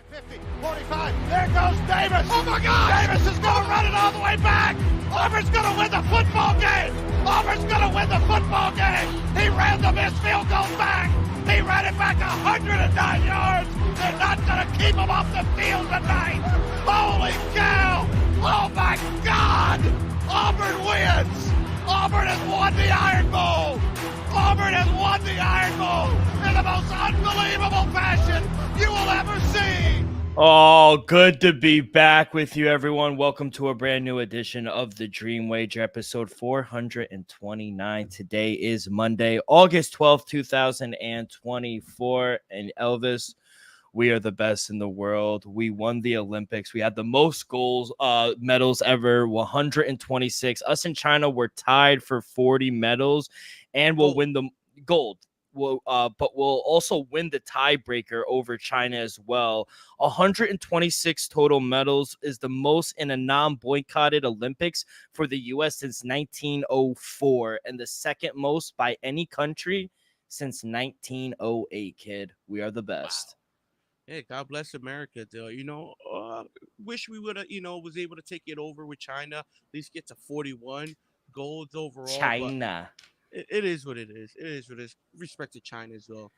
50, 45, there goes Davis! Oh my God! Davis is going to run it all the way back! Auburn's going to win the football game! Auburn's going to win the football game! He ran the missed field goal back! He ran it back 109 yards! They're not going to keep him off the field tonight! Holy cow! Oh my God! Auburn wins! Auburn has won the Iron Bowl! Auburn has won the Iron Bowl in the most unbelievable fashion you will ever see! Oh, good to be back with you, everyone. Welcome to a brand new edition of the Dream Wager, episode 429. Today is Monday, August 12th, 2024. And Elvis, we are the best in the world. We won the Olympics. We had the most medals ever, 126. Us and China were tied for 40 medals, and we'll win the gold. But we'll also win the tiebreaker over China as well. 126 total medals is the most in a non-boycotted Olympics for the U.S. since 1904, and the second most by any country since 1908, kid. We are the best. Wow. Hey, God bless America, though. Wish we would have, was able to take it over with China, at least get to 41 golds overall. China. It is what it is. It is what it is. Respect to China as well,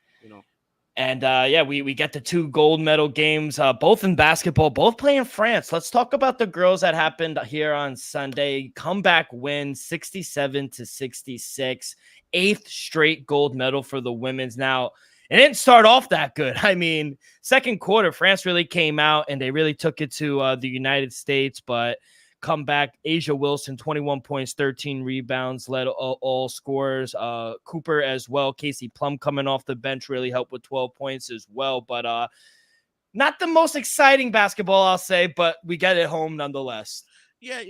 And we get the two gold medal games, both in basketball, both play in France. Let's talk about the girls that happened here on Sunday. Comeback win, 67-66, eighth straight gold medal for the women's. Now, it didn't start off that good. I mean, second quarter, France really came out and they really took it to the United States, but comeback, Asia Wilson, 21 points, 13 rebounds, led all scorers. Cooper as well. Casey Plum coming off the bench really helped with 12 points as well. But not the most exciting basketball, I'll say, but we get it home nonetheless. Yeah,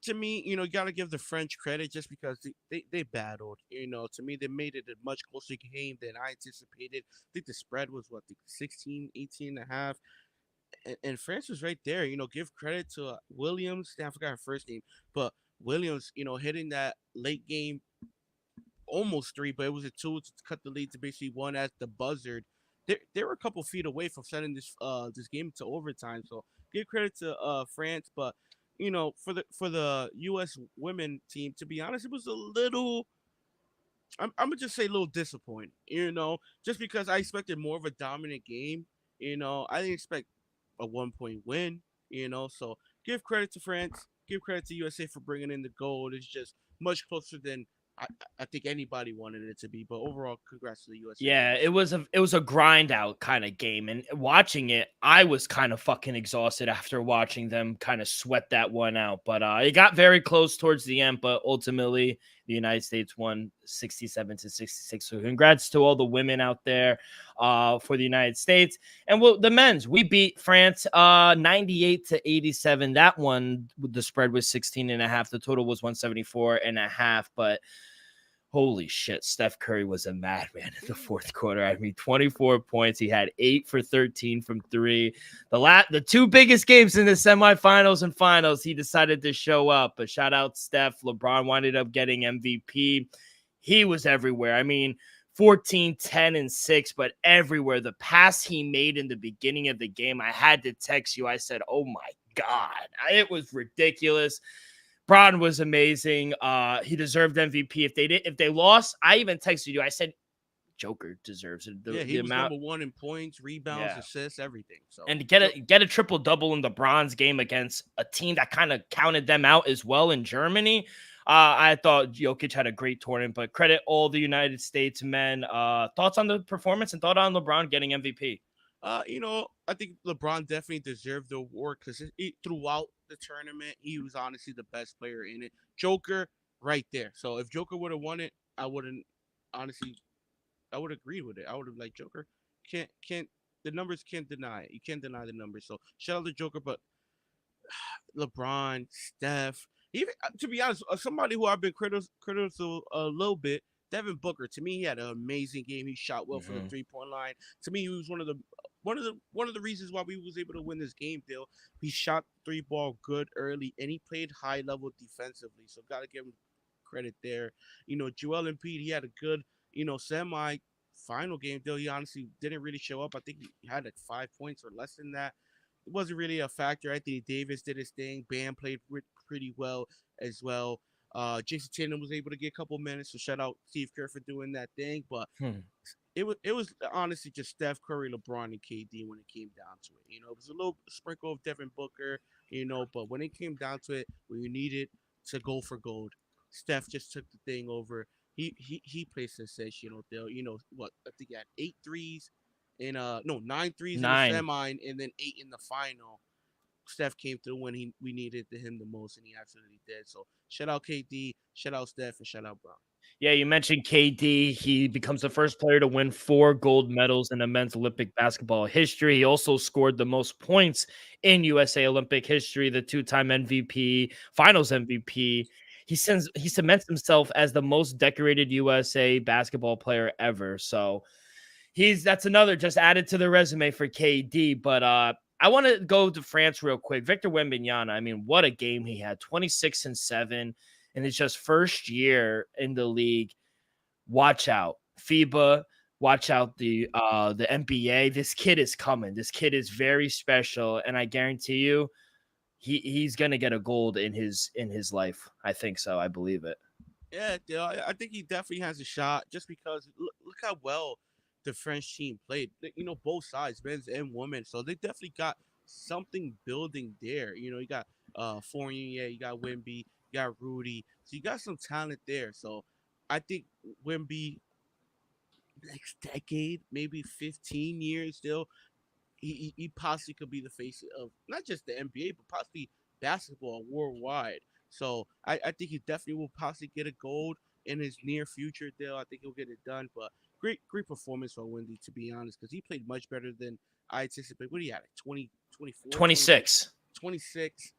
to me, you got to give the French credit just because they battled. To me, they made it a much closer game than I anticipated. I think the spread was, 16, 18 and a half. And France was right there. Give credit to Williams. I forgot her first name, but Williams, hitting that late game, almost three, but it was a two to cut the lead to basically one at the buzzer. They were a couple feet away from sending this game to overtime. So give credit to France, but for the U.S. women team, to be honest, it was a little. I'm gonna just say a little disappointing. Just because I expected more of a dominant game. I didn't expect a 1-point win, so give credit to France, give credit to USA for bringing in the gold. It's just much closer than I think anybody wanted it to be, but overall, congrats to the USA. Yeah, it was a grind out kind of game, and watching it, I was kind of fucking exhausted after watching them kind of sweat that one out. But it got very close towards the end, but ultimately the United States won 67-66. So congrats to all the women out there for the United States. And the men's, we beat France 98-87. That one, the spread was 16.5. The total was 174.5. But holy shit, Steph Curry was a madman in the fourth quarter. I mean, 24 points. He had 8 for 13 from three. The two biggest games in the semifinals and finals, he decided to show up. But shout out Steph. LeBron winded up getting MVP. He was everywhere. I mean, 14, 10, and 6, but everywhere. The pass he made in the beginning of the game, I had to text you. I said, oh my God, it was ridiculous. Braun was amazing. He deserved MVP. If they lost, I even texted you. I said, Joker deserves it. He was number one in points, rebounds, assists, everything. So and to get a triple double in the bronze game against a team that kind of counted them out as well in Germany. I thought Jokic had a great tournament, but credit all the United States men. Thoughts on the performance and thought on LeBron getting MVP? I think LeBron definitely deserved the award because throughout the tournament, he was honestly the best player in it. Joker, right there. So if Joker would have won it, I would agree with it. I would have liked Joker. Can't the numbers can't deny it. You can't deny the numbers. So shout out to Joker, but LeBron, Steph, even to be honest, somebody who I've been critical a little bit. Devin Booker, to me, he had an amazing game. He shot well from the 3-point line. To me, he was one of the reasons why we was able to win this game, Dale. He shot 3-ball good early, and he played high level defensively. So gotta give him credit there. Joel Embiid, he had a good, final game, though, he honestly didn't really show up. I think he had like 5 points or less than that. It wasn't really a factor. Anthony Davis did his thing. Bam played pretty well as well. Jason Tatum was able to get a couple minutes, so shout out Steve Kerr for doing that thing. But it was honestly just Steph Curry, LeBron, and KD when it came down to it. It was a little sprinkle of Devin Booker, but when it came down to it, when you needed to go for gold, Steph just took the thing over. He played sensational. Though, what, I think he had 8 threes in no 9 threes in the 9. semi and then 8 in the final. Steph came through when we needed him the most, and he absolutely did. So shout out KD, shout out Steph, and shout out Brown. Yeah, you mentioned KD. He becomes the first player to win 4 gold medals in the men's Olympic basketball history. He also scored the most points in USA Olympic history, the 2-time MVP, finals MVP. He cements himself as the most decorated USA basketball player ever. So that's another just added to the resume for KD. But I want to go to France real quick. Victor Wembanyama, I mean, what a game he had, 26-7. And it's just first year in the league. Watch out, FIBA. Watch out the NBA. This kid is coming. This kid is very special, and I guarantee you, he's gonna get a gold in his life. I think so. I believe it. Yeah, I think he definitely has a shot just because look how well the French team played. Both sides, men's and women. So they definitely got something building there. You got Fournier, you got Wemby, you got Rudy. So you got some talent there. So I think Wemby next decade, maybe 15 years still, he possibly could be the face of not just the NBA, but possibly basketball worldwide. So I think he definitely will possibly get a gold in his near future. There, I think he'll get it done. But great performance for Wendy, to be honest, because he played much better than I anticipated. What do you had? 20, 24? 26. 26.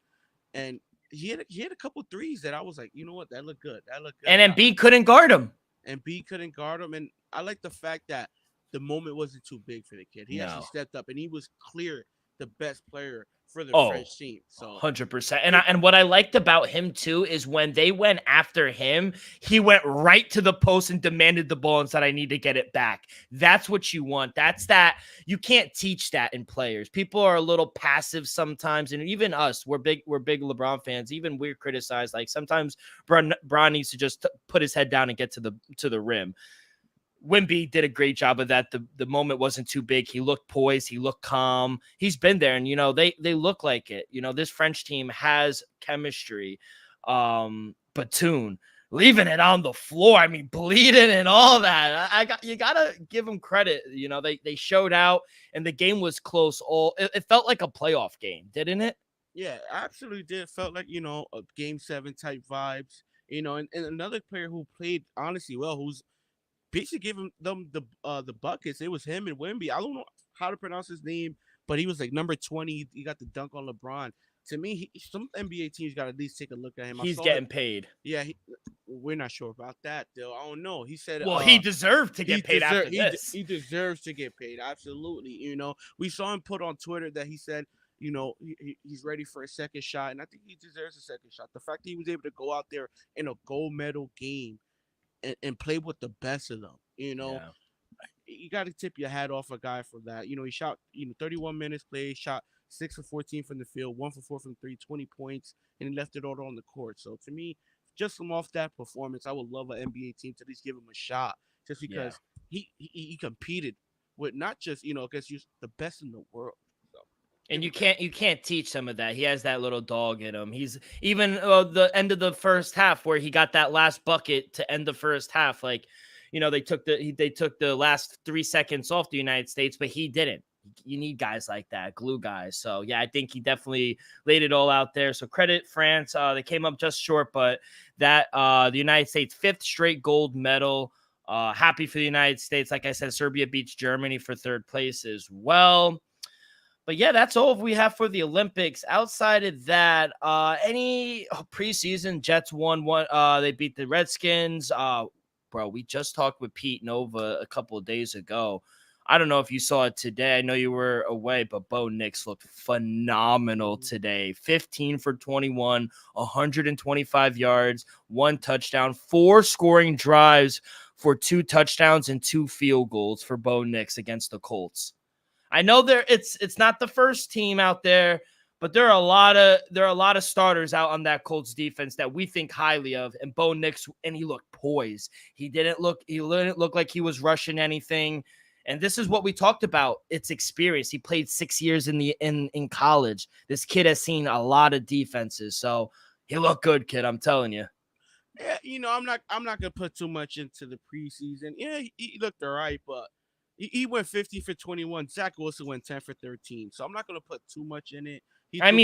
And he had a couple threes that I was like, you know what, that looked good. That looked good. And Embiid couldn't guard him. Embiid couldn't guard him. And I like the fact that the moment wasn't too big for the kid. He actually stepped up, and he was clear the best player for the French team. So 100%. And what I liked about him too is when they went after him, he went right to the post and demanded the ball and said, "I need to get it back." That's what you want. You can't teach that in players. People are a little passive sometimes, and even us, we're big LeBron fans. Even we're criticized. Like sometimes Bron needs to just put his head down and get to the rim. Wemby did a great job of that. The moment wasn't too big. He looked poised. He looked calm. He's been there, and they look like it. This French team has chemistry. Batum leaving it on the floor. I mean, bleeding and all that. You gotta give them credit. They showed out, and the game was close. It felt like a playoff game, didn't it? Yeah, absolutely did. Felt like a Game 7 type vibes. And another player who played honestly well, who's basically giving them the buckets. It was him and Wemby. I don't know how to pronounce his name, but he was like number 20. He got the dunk on LeBron. To me, some NBA teams got to at least take a look at him. He's getting paid. Yeah, we're not sure about that, though. I don't know. He said, well, he deserved to get paid after this. He deserves to get paid. Absolutely. We saw him put on Twitter that he said, he's ready for a second shot, and I think he deserves a second shot. The fact that he was able to go out there in a gold medal game and play with the best of them, Yeah. You got to tip your hat off a guy for that. He shot 31 minutes played, shot 6 for 14 from the field, 1 for 4 from 3, 20 points, and he left it all on the court. So to me, just from off that performance, I would love an NBA team to at least give him a shot, just because he competed with not just against the best in the world. And you can't teach some of that. He has that little dog in him. He's even the end of the first half where he got that last bucket to end the first half. Like, they took the last 3 seconds off the United States, but he didn't. You need guys like that, glue guys. So yeah, I think he definitely laid it all out there. So credit France. They came up just short, but that the United States 5th straight gold medal. Happy for the United States. Like I said, Serbia beats Germany for 3rd place as well. But yeah, that's all we have for the Olympics. Outside of that, any preseason, Jets won one. They beat the Redskins. Bro, we just talked with Pete Nova a couple of days ago. I don't know if you saw it today. I know you were away, but Bo Nix looked phenomenal today. 15 for 21, 125 yards, 1 touchdown, 4 scoring drives for 2 touchdowns and 2 field goals for Bo Nix against the Colts. I know it's not the first team out there, but there are a lot of starters out on that Colts defense that we think highly of. And Bo Nix, and he looked poised. He didn't look like he was rushing anything. And this is what we talked about. It's experience. He played 6 years in college. This kid has seen a lot of defenses. So he looked good, kid. I'm telling you. Yeah, I'm not gonna put too much into the preseason. Yeah, he looked all right, but he went 50 for 21. Zach Wilson went 10 for 13. So I'm not gonna put too much in it.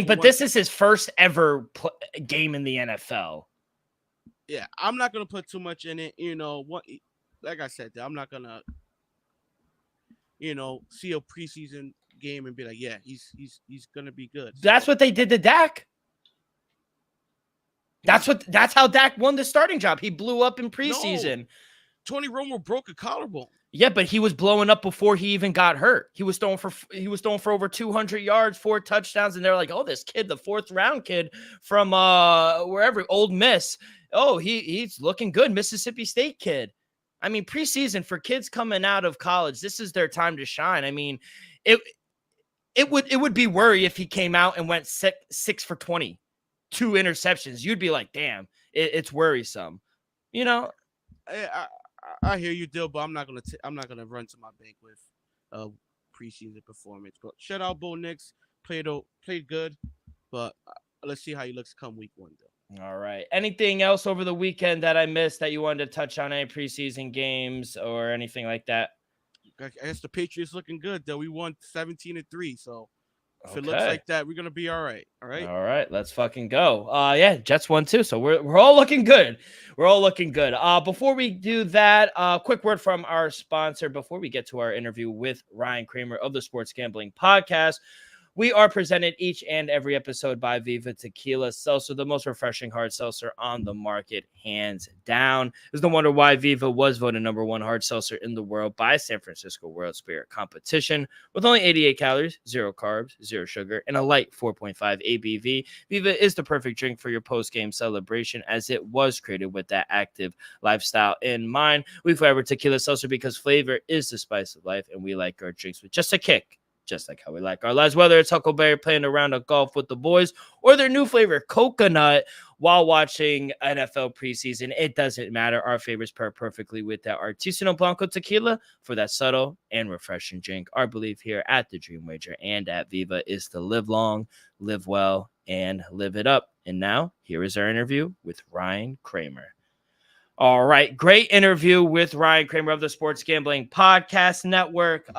But this is his first ever game in the NFL. Yeah, I'm not gonna put too much in it. Like I said, I'm not gonna see a preseason game and be like, yeah, he's gonna be good. That's what they did to Dak. That's how Dak won the starting job. He blew up in preseason. No, Tony Romo broke a collarbone. Yeah, but he was blowing up before he even got hurt. He was throwing for over 200 yards, 4 touchdowns, and they're like, "Oh, this kid, the 4th round kid from wherever, Ole Miss. Oh, he's looking good, Mississippi State kid." I mean, preseason for kids coming out of college, this is their time to shine. I mean, it would be worry if he came out and went 6 for 20, 2 interceptions. You'd be like, "Damn, it's worrisome." I hear you, Dill, but I'm not gonna run to my bank with preseason performance. But shout out Bo Nix, played good, but let's see how he looks come week 1, though. All right. Anything else over the weekend that I missed that you wanted to touch on? Any preseason games or anything like that? I guess the Patriots looking good, though. We won 17-3, so if it looks like that, we're gonna be all right. All right. All right. Let's fucking go. Yeah, Jets won too, so we're all looking good. We're all looking good. Before we do that, quick word from our sponsor before we get to our interview with Ryan Kramer of the Sports Gambling Podcast. We are presented each and every episode by Viva Tequila Seltzer, the most refreshing hard seltzer on the market, hands down. There's no wonder why Viva was voted #1 hard seltzer in the world by San Francisco World Spirit Competition. With only 88 calories, 0 carbs, 0 sugar, and a light 4.5 ABV, Viva is the perfect drink for your post-game celebration as it was created with that active lifestyle in mind. We flavor tequila seltzer because flavor is the spice of life, and we like our drinks with just a kick. Just like how we like our lives, whether it's Huckleberry playing a round of golf with the boys or their new flavor, coconut, while watching NFL preseason. It doesn't matter. Our favorites pair perfectly with that Artisanal Blanco tequila for that subtle and refreshing drink. Our belief here at the Dream Wager and at Viva is to live long, live well, and live it up. And now, here is our interview with Ryan Kramer. All right, great interview with Ryan Kramer of the Sports Gambling Podcast Network.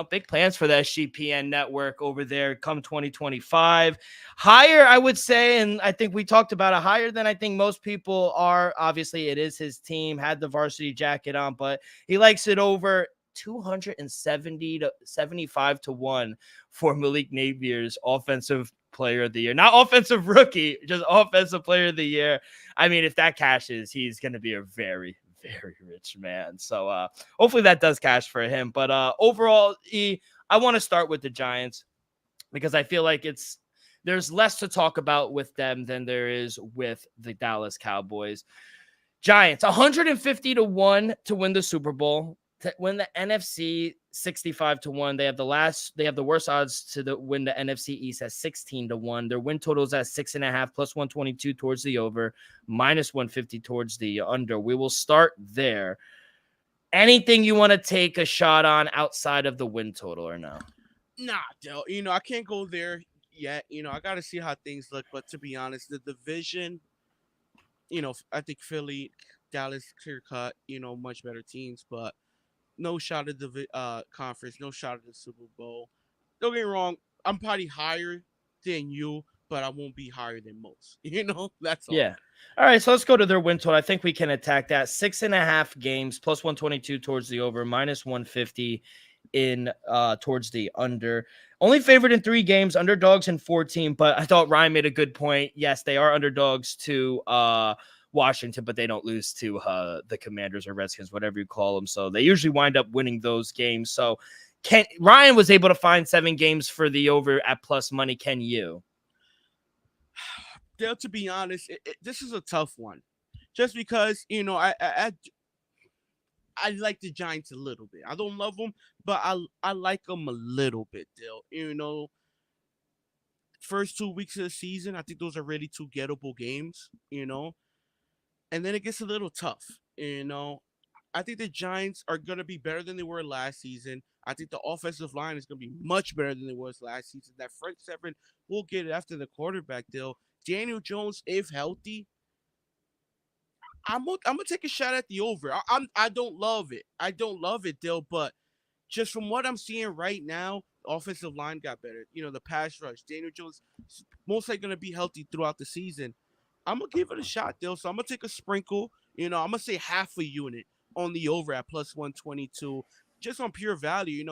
Big plans for the SGPN network over there come 2025. Higher, I would say, and I think we talked about it, higher than I think most people are. Obviously, it is his team, had the varsity jacket on, but he likes it over 270 to 75 to 1 for Malik Nabier's offensive player of the year. Not offensive rookie, just offensive player of the year. I mean, if that cashes, he's going to be a very, very rich man. So hopefully that does cash for him. But overall, I want to start with the Giants because I feel like there's less to talk about with them than there is with the Dallas Cowboys. Giants 150 to 1 to win the Super Bowl. To win the NFC 65 to 1. They have the worst odds to win the NFC East at 16 to 1. Their win totals at 6.5 plus 122 towards the over, minus 150 towards the under. We will start there. Anything you want to take a shot on outside of the win total or no? Nah, Del. I can't go there yet. I got to see how things look. But to be honest, the division, I think Philly, Dallas, clear cut, much better teams, but no shot at the conference, no shot at the Super Bowl. Don't get me wrong, I'm probably higher than you, but I won't be higher than most. That's all. Yeah. All right, so let's go to their win total. I think we can attack that. 6.5 games, plus 122 towards the over, minus 150 in towards the under. Only favored in 3 games, underdogs in 14, but I thought Ryan made a good point. Yes, they are underdogs to Washington, but they don't lose to the Commanders or Redskins, whatever you call them. So they usually wind up winning those games. So Ryan was able to find 7 games for the over at plus money. Can you? Dale, to be honest, this is a tough one. Just because, I I like the Giants a little bit. I don't love them, but I like them a little bit, Dill. First 2 weeks of the season, I think those are really two gettable games, and then it gets a little tough, I think the Giants are going to be better than they were last season. I think the offensive line is going to be much better than it was last season. That front seven will get it after the quarterback deal. Daniel Jones, if healthy, I'm gonna take a shot at the over. I don't love it. I don't love it, Dill, but just from what I'm seeing right now, the offensive line got better. The pass rush. Daniel Jones is most likely going to be healthy throughout the season. I'm going to give it a shot, Dill. So I'm going to take a sprinkle. I'm going to say half a unit on the over at plus 122. Just on pure value,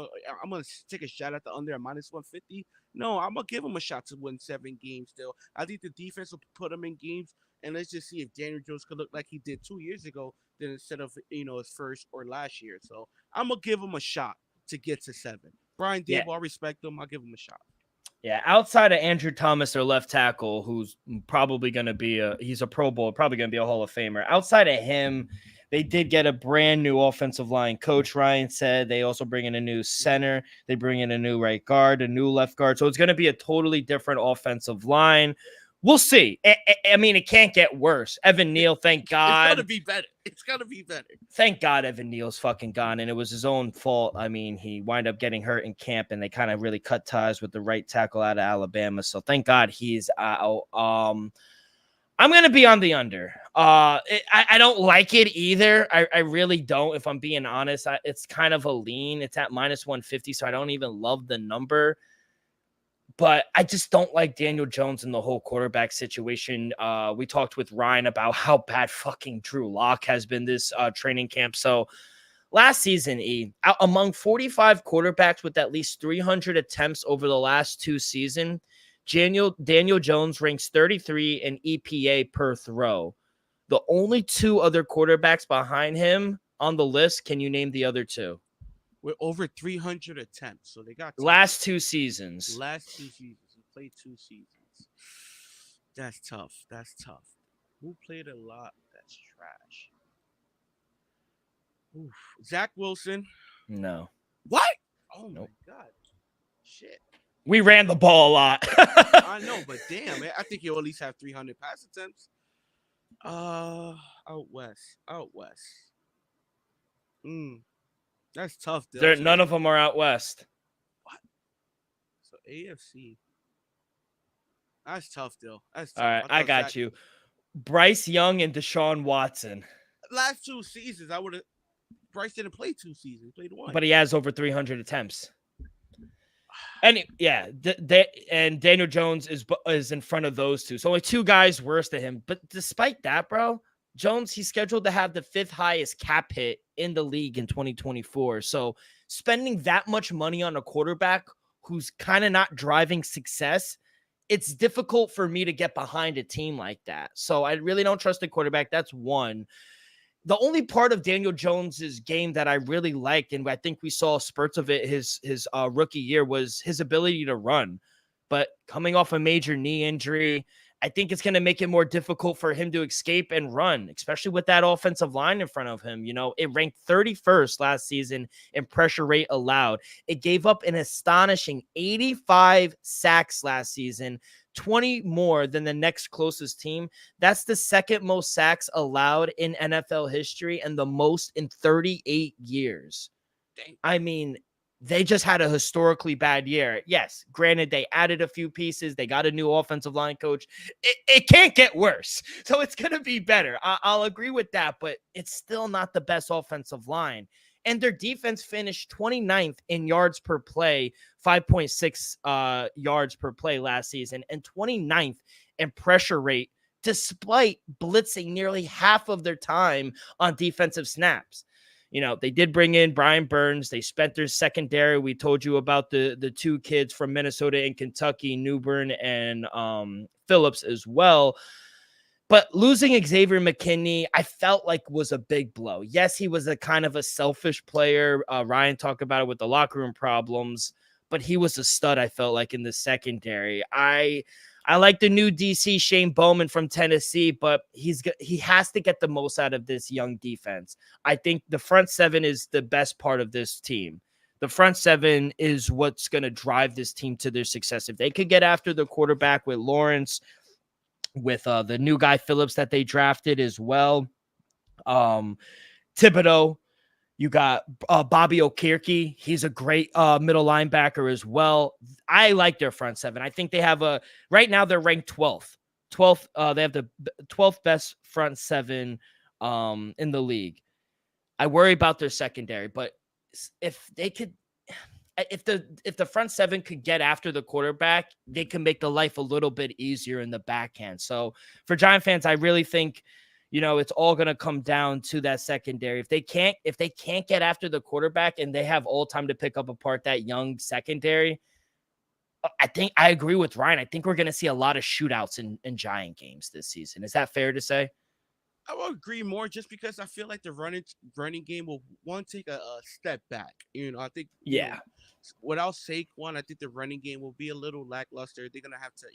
I'm going to take a shot at the under at minus 150. No, I'm going to give them a shot to win 7 games, Dill. I think the defense will put them in games. And let's just see if Daniel Jones could look like he did 2 years ago, then instead of, his first or last year. So I'm going to give him a shot to get to 7. Brian Dable, I respect him. I'll give him a shot. Yeah, outside of Andrew Thomas, their left tackle, who's probably going to be he's a Pro Bowl, probably going to be a Hall of Famer. Outside of him, they did get a brand new offensive line coach, Ryan said. They also bring in a new center. They bring in a new right guard, a new left guard. So it's going to be a totally different offensive line. We'll see. I mean, it can't get worse. Evan Neal, thank God. It's got to be better. It's got to be better. Thank God Evan Neal's fucking gone, and it was his own fault. I mean, he wound up getting hurt in camp, and they kind of really cut ties with the right tackle out of Alabama. So thank God he's out. I'm going to be on the under. I don't like it either. I really don't, if I'm being honest. It's kind of a lean. It's at minus 150, so I don't even love the number. But I just don't like Daniel Jones in the whole quarterback situation. We talked with Ryan about how bad fucking Drew Lock has been this training camp. So last season, among 45 quarterbacks with at least 300 attempts over the last 2 seasons, Daniel Jones ranks 33 in EPA per throw. The only 2 other quarterbacks behind him on the list, can you name the other 2? We're over 300 attempts, so they got last 2 seasons. Last 2 seasons, he played 2 seasons. That's tough. Who played a lot? That's trash. Oof. Zach Wilson. No. What? Oh nope. My God. Shit. We ran the ball a lot. I know, but damn, I think he'll at least have 300 pass attempts. Out west. That's tough, Dill. None of them are out west. What? So AFC. That's tough, Dill. That's tough. All right, I got you. Bryce Young and Deshaun Watson. Last 2 seasons, I would have. Bryce didn't play 2 seasons. He played 1. But he has over 300 attempts. And yeah, and Daniel Jones is in front of those 2. So only 2 guys worse than him. But despite that, bro, Jones, he's scheduled to have the 5th highest cap hit in the league in 2024. So spending that much money on a quarterback who's kind of not driving success, it's difficult for me to get behind a team like that. So I really don't trust the quarterback. That's one. The only part of Daniel Jones's game that I really liked, and I think we saw spurts of it his rookie year, was his ability to run. But coming off a major knee injury, I think it's going to make it more difficult for him to escape and run, especially with that offensive line in front of him. It ranked 31st last season in pressure rate allowed. It gave up an astonishing 85 sacks last season, 20 more than the next closest team. That's the 2nd most sacks allowed in NFL history and the most in 38 years. I mean, they just had a historically bad year. Yes, granted, they added a few pieces. They got a new offensive line coach. It can't get worse. So it's going to be better. I'll agree with that, but it's still not the best offensive line. And their defense finished 29th in yards per play, 5.6 yards per play last season, and 29th in pressure rate, despite blitzing nearly half of their time on defensive snaps. They did bring in Brian Burns. They spent their secondary. We told you about the 2 kids from Minnesota and Kentucky, Newbern and Phillips as well. But losing Xavier McKinney, I felt like was a big blow. Yes, he was a kind of a selfish player. Ryan talked about it with the locker room problems, but he was a stud, I felt like, in the secondary. I like the new DC Shane Bowman from Tennessee, but he has to get the most out of this young defense. I think the front seven is the best part of this team. The front seven is what's going to drive this team to their success. If they could get after the quarterback with Lawrence, with the new guy Phillips that they drafted as well, Thibodeau, you got Bobby Okereke. He's a great middle linebacker as well. I like their front seven. I think they have right now they're ranked 12th. 12th, they have the 12th best front seven in the league. I worry about their secondary, but if the front seven could get after the quarterback, they can make the life a little bit easier in the backhand. So for Giant fans, I really think, it's all going to come down to that secondary. If they can't get after the quarterback and they have all time to pick up apart that young secondary, I think I agree with Ryan. I think we're going to see a lot of shootouts in Giant games this season. Is that fair to say? I will agree more just because I feel like the running game will take a step back. I think without Saquon, I think the running game will be a little lackluster. They're gonna have to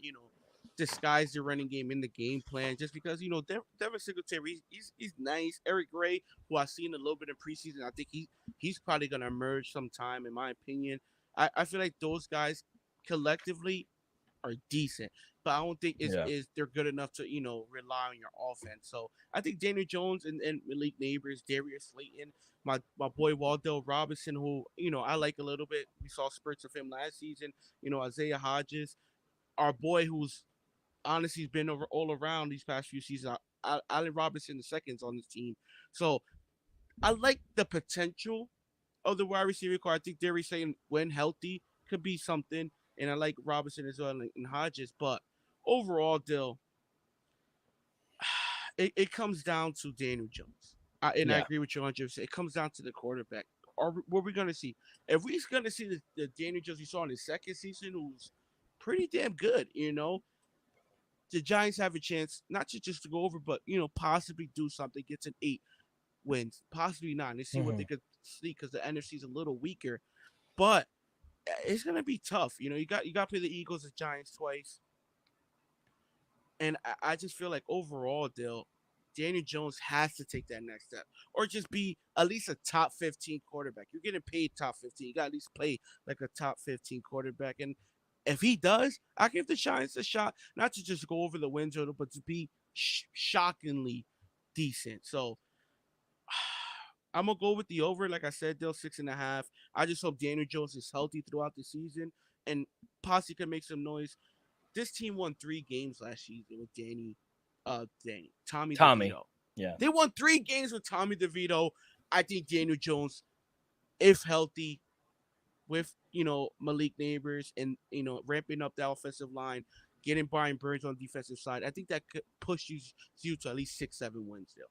disguise the running game in the game plan just because Devin Singletary he's nice. Eric Gray, who I've seen a little bit in preseason, I think he's probably gonna emerge sometime in my opinion. I feel like those guys collectively are decent, but I don't think is they're good enough to rely on your offense. So I think Daniel Jones and Malik Neighbors, Darius Slayton, my boy Wardell Robinson, who I like a little bit. We saw spurts of him last season. Isaiah Hodges, our boy who's honestly been all around these past few seasons. Allen Robinson II's on this team, so I like the potential of the wide receiver core. I think Darius Slayton, when healthy, could be something. And I like Robinson as well and Hodges. But overall, Dill, it comes down to Daniel Jones. I agree with you 100%. It comes down to the quarterback. What are we going to see? If we're going to see the Daniel Jones we saw in his second season, who's pretty damn good, the Giants have a chance not just to go over, but, possibly do something, get to 8 wins, possibly 9. They see what they could see because the NFC's a little weaker. But it's gonna be tough. You got to play the Eagles and Giants twice, and I just feel like overall, Daniel Jones has to take that next step, or just be at least a top 15 quarterback. You're getting paid top 15. You got to at least play like a top 15 quarterback, and if he does, I give the Giants a shot, not to just go over the win total, but to be shockingly decent. So I'm gonna go with the over, like I said, 6.5. I just hope Daniel Jones is healthy throughout the season and possibly can make some noise. This team won 3 games last season with Tommy DeVito. Yeah, they won 3 games with Tommy DeVito. I think Daniel Jones, if healthy, with Malik Neighbors and ramping up the offensive line, getting Brian Burns on the defensive side, I think that could push you to at least 6-7 wins still.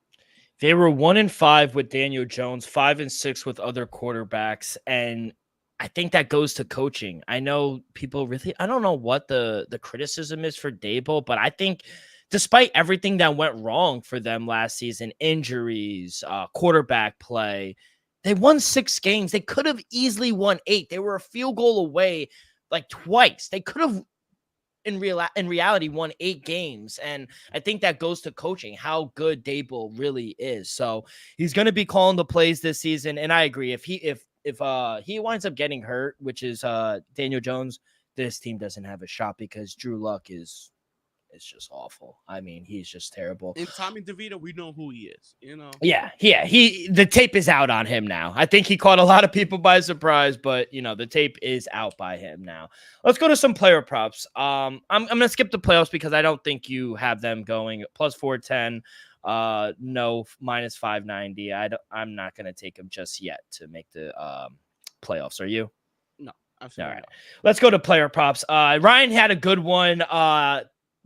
They were 1-5 with Daniel Jones, 5-6 with other quarterbacks, and I think that goes to coaching. I know people I don't know what the criticism is for Daboll, but I think despite everything that went wrong for them last season, injuries, quarterback play, they won 6 games. They could have easily won 8. They were a field goal away like twice. They could have in reality won 8 games, and I think that goes to coaching, how good Daboll really is. So he's going to be calling the plays this season, and I agree. If he winds up getting hurt, which is Daniel Jones, this team doesn't have a shot because Drew Luck is just awful. I mean, he's just terrible. And Tommy DeVito, we know who he is, Yeah. The tape is out on him now. I think he caught a lot of people by surprise, but the tape is out by him now. Let's go to some player props. I'm gonna skip the playoffs because I don't think you have them going plus 410. No, minus 590. I'm not gonna take them just yet to make the playoffs. Are you? No, absolutely. All right. Let's go to player props. Ryan had a good one.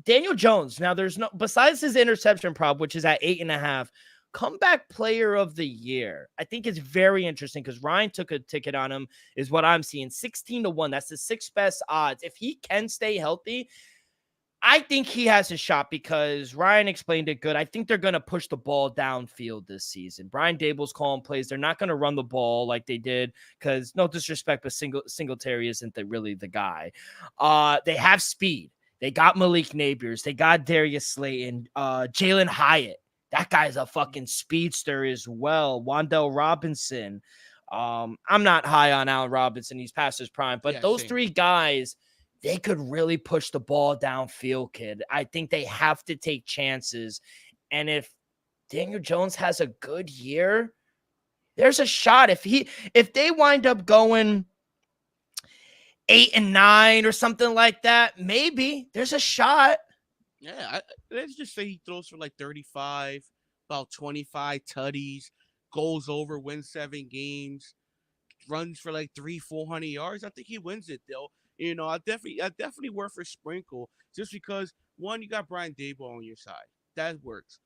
Daniel Jones. Now, there's no, besides his interception prop, which is at 8.5, comeback player of the year. I think it's very interesting because Ryan took a ticket on him, is what I'm seeing. 16-1. That's the 6th best odds. If he can stay healthy, I think he has a shot because Ryan explained it good. I think they're going to push the ball downfield this season. Brian Daboll's calling plays. They're not going to run the ball like they did because, no disrespect, but Singletary isn't really the guy. They have speed. They got Malik Neighbors. They got Darius Slayton. Jalen Hyatt. That guy's a fucking speedster as well. Wandell Robinson. I'm not high on Allen Robinson. He's past his prime. But Yeah, those same. 3 guys, they could really push the ball downfield, kid. I think they have to take chances. And if Daniel Jones has a good year, there's a shot. If they wind up going 8-9 or something like that, maybe there's a shot. Yeah, let's just say he throws for like 35, about 25 tutties, goes over, wins 7 games, runs for like 300-400 yards. I think he wins it though. I definitely worth a sprinkle just because one, you got Brian Dable on your side. That works.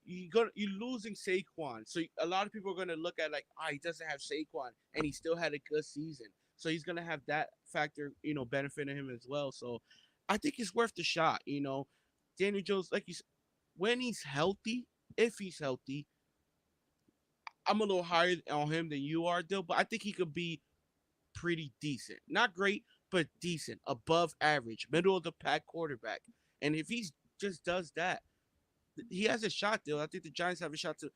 You're losing Saquon, so a lot of people are gonna look at like, he doesn't have Saquon, and he still had a good season, so he's gonna have that factor, benefiting him as well. So I think it's worth the shot. Daniel Jones, like you said, when he's healthy, if he's healthy, I'm a little higher on him than you are, Dill, but I think he could be pretty decent. Not great, but decent, above average, middle of the pack quarterback. And if he just does that, he has a shot, Dill. I think the Giants have a shot to,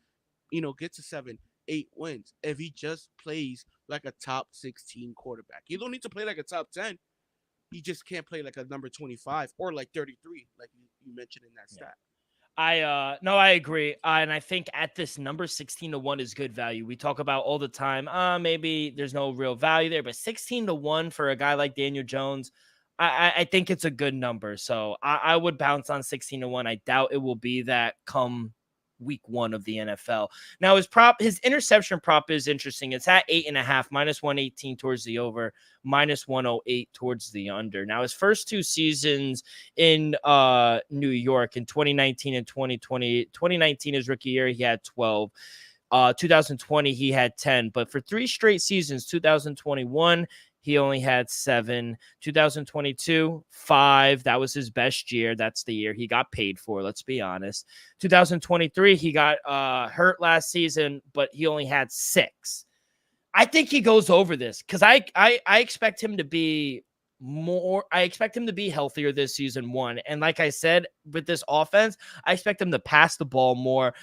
get to 7, 8 wins if he just plays like a top 16 quarterback. You don't need to play like a top 10. He just can't play like a number 25 or like 33, like you mentioned in that stat. I agree. And I think at this number 16-1 is good value. We talk about all the time, maybe there's no real value there, but 16-1 for a guy like Daniel Jones, I think it's a good number. So I would bounce on 16-1. I doubt it will be that come week 1 of the NFL. Now his interception prop is interesting. It's at 8.5, -118 towards the over, -108 towards the under. Now his first 2 seasons in New York in 2019 and 2020, 2019 his rookie year, he had 12. 2020 he had 10, but for 3 straight seasons, 2021 he only had 7. 2022, 5. That was his best year. That's the year he got paid for, let's be honest. 2023, he got hurt last season, but he only had 6. I think he goes over this because I expect him to be I expect him to be healthier this season, 1. And like I said, with this offense, I expect him to pass the ball more,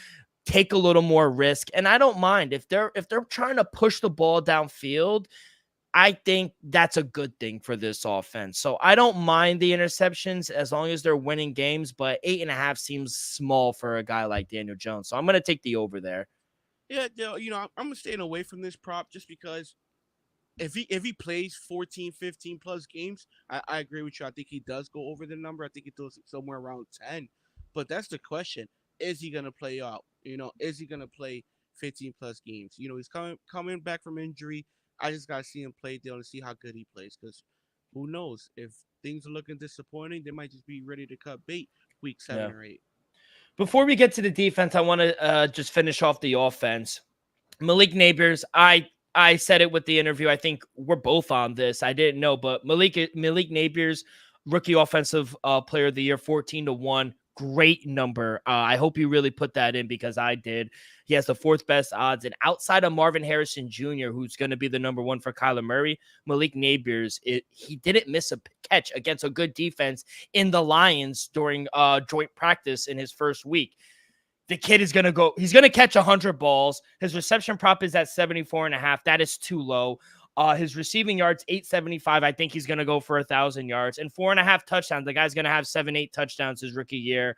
take a little more risk. And I don't mind if they're trying to push the ball downfield. I think that's a good thing for this offense. So I don't mind the interceptions as long as they're winning games, but 8.5 seems small for a guy like Daniel Jones. So I'm going to take the over there. Yeah, I'm staying away from this prop just because if he plays 14, 15 plus games, I agree with you. I think he does go over the number. I think he throws somewhere around 10. But that's the question. Is he gonna play out? Is he gonna play 15 plus games? He's coming back from injury. I just gotta see him play there and see how good he plays. Because who knows? If things are looking disappointing, they might just be ready to cut bait week 7 or 8. Before we get to the defense, I want to just finish off the offense. Malik Neighbors, I said it with the interview. I think we're both on this. I didn't know, but Malik Neighbors, rookie offensive player of the year, 14-1. Great number. I hope you really put that in because I did. He has the 4th best odds. And outside of Marvin Harrison Jr., who's going to be the number 1 for Kyler Murray, Malik Neighbors, he didn't miss a catch against a good defense in the Lions during joint practice in his first week. The kid is going to go, he's going to catch 100 balls. His reception prop is at 74.5. That is too low. His receiving yards, 875. I think he's going to go for 1,000 yards and 4.5 touchdowns. The guy's going to have 7-8 touchdowns his rookie year.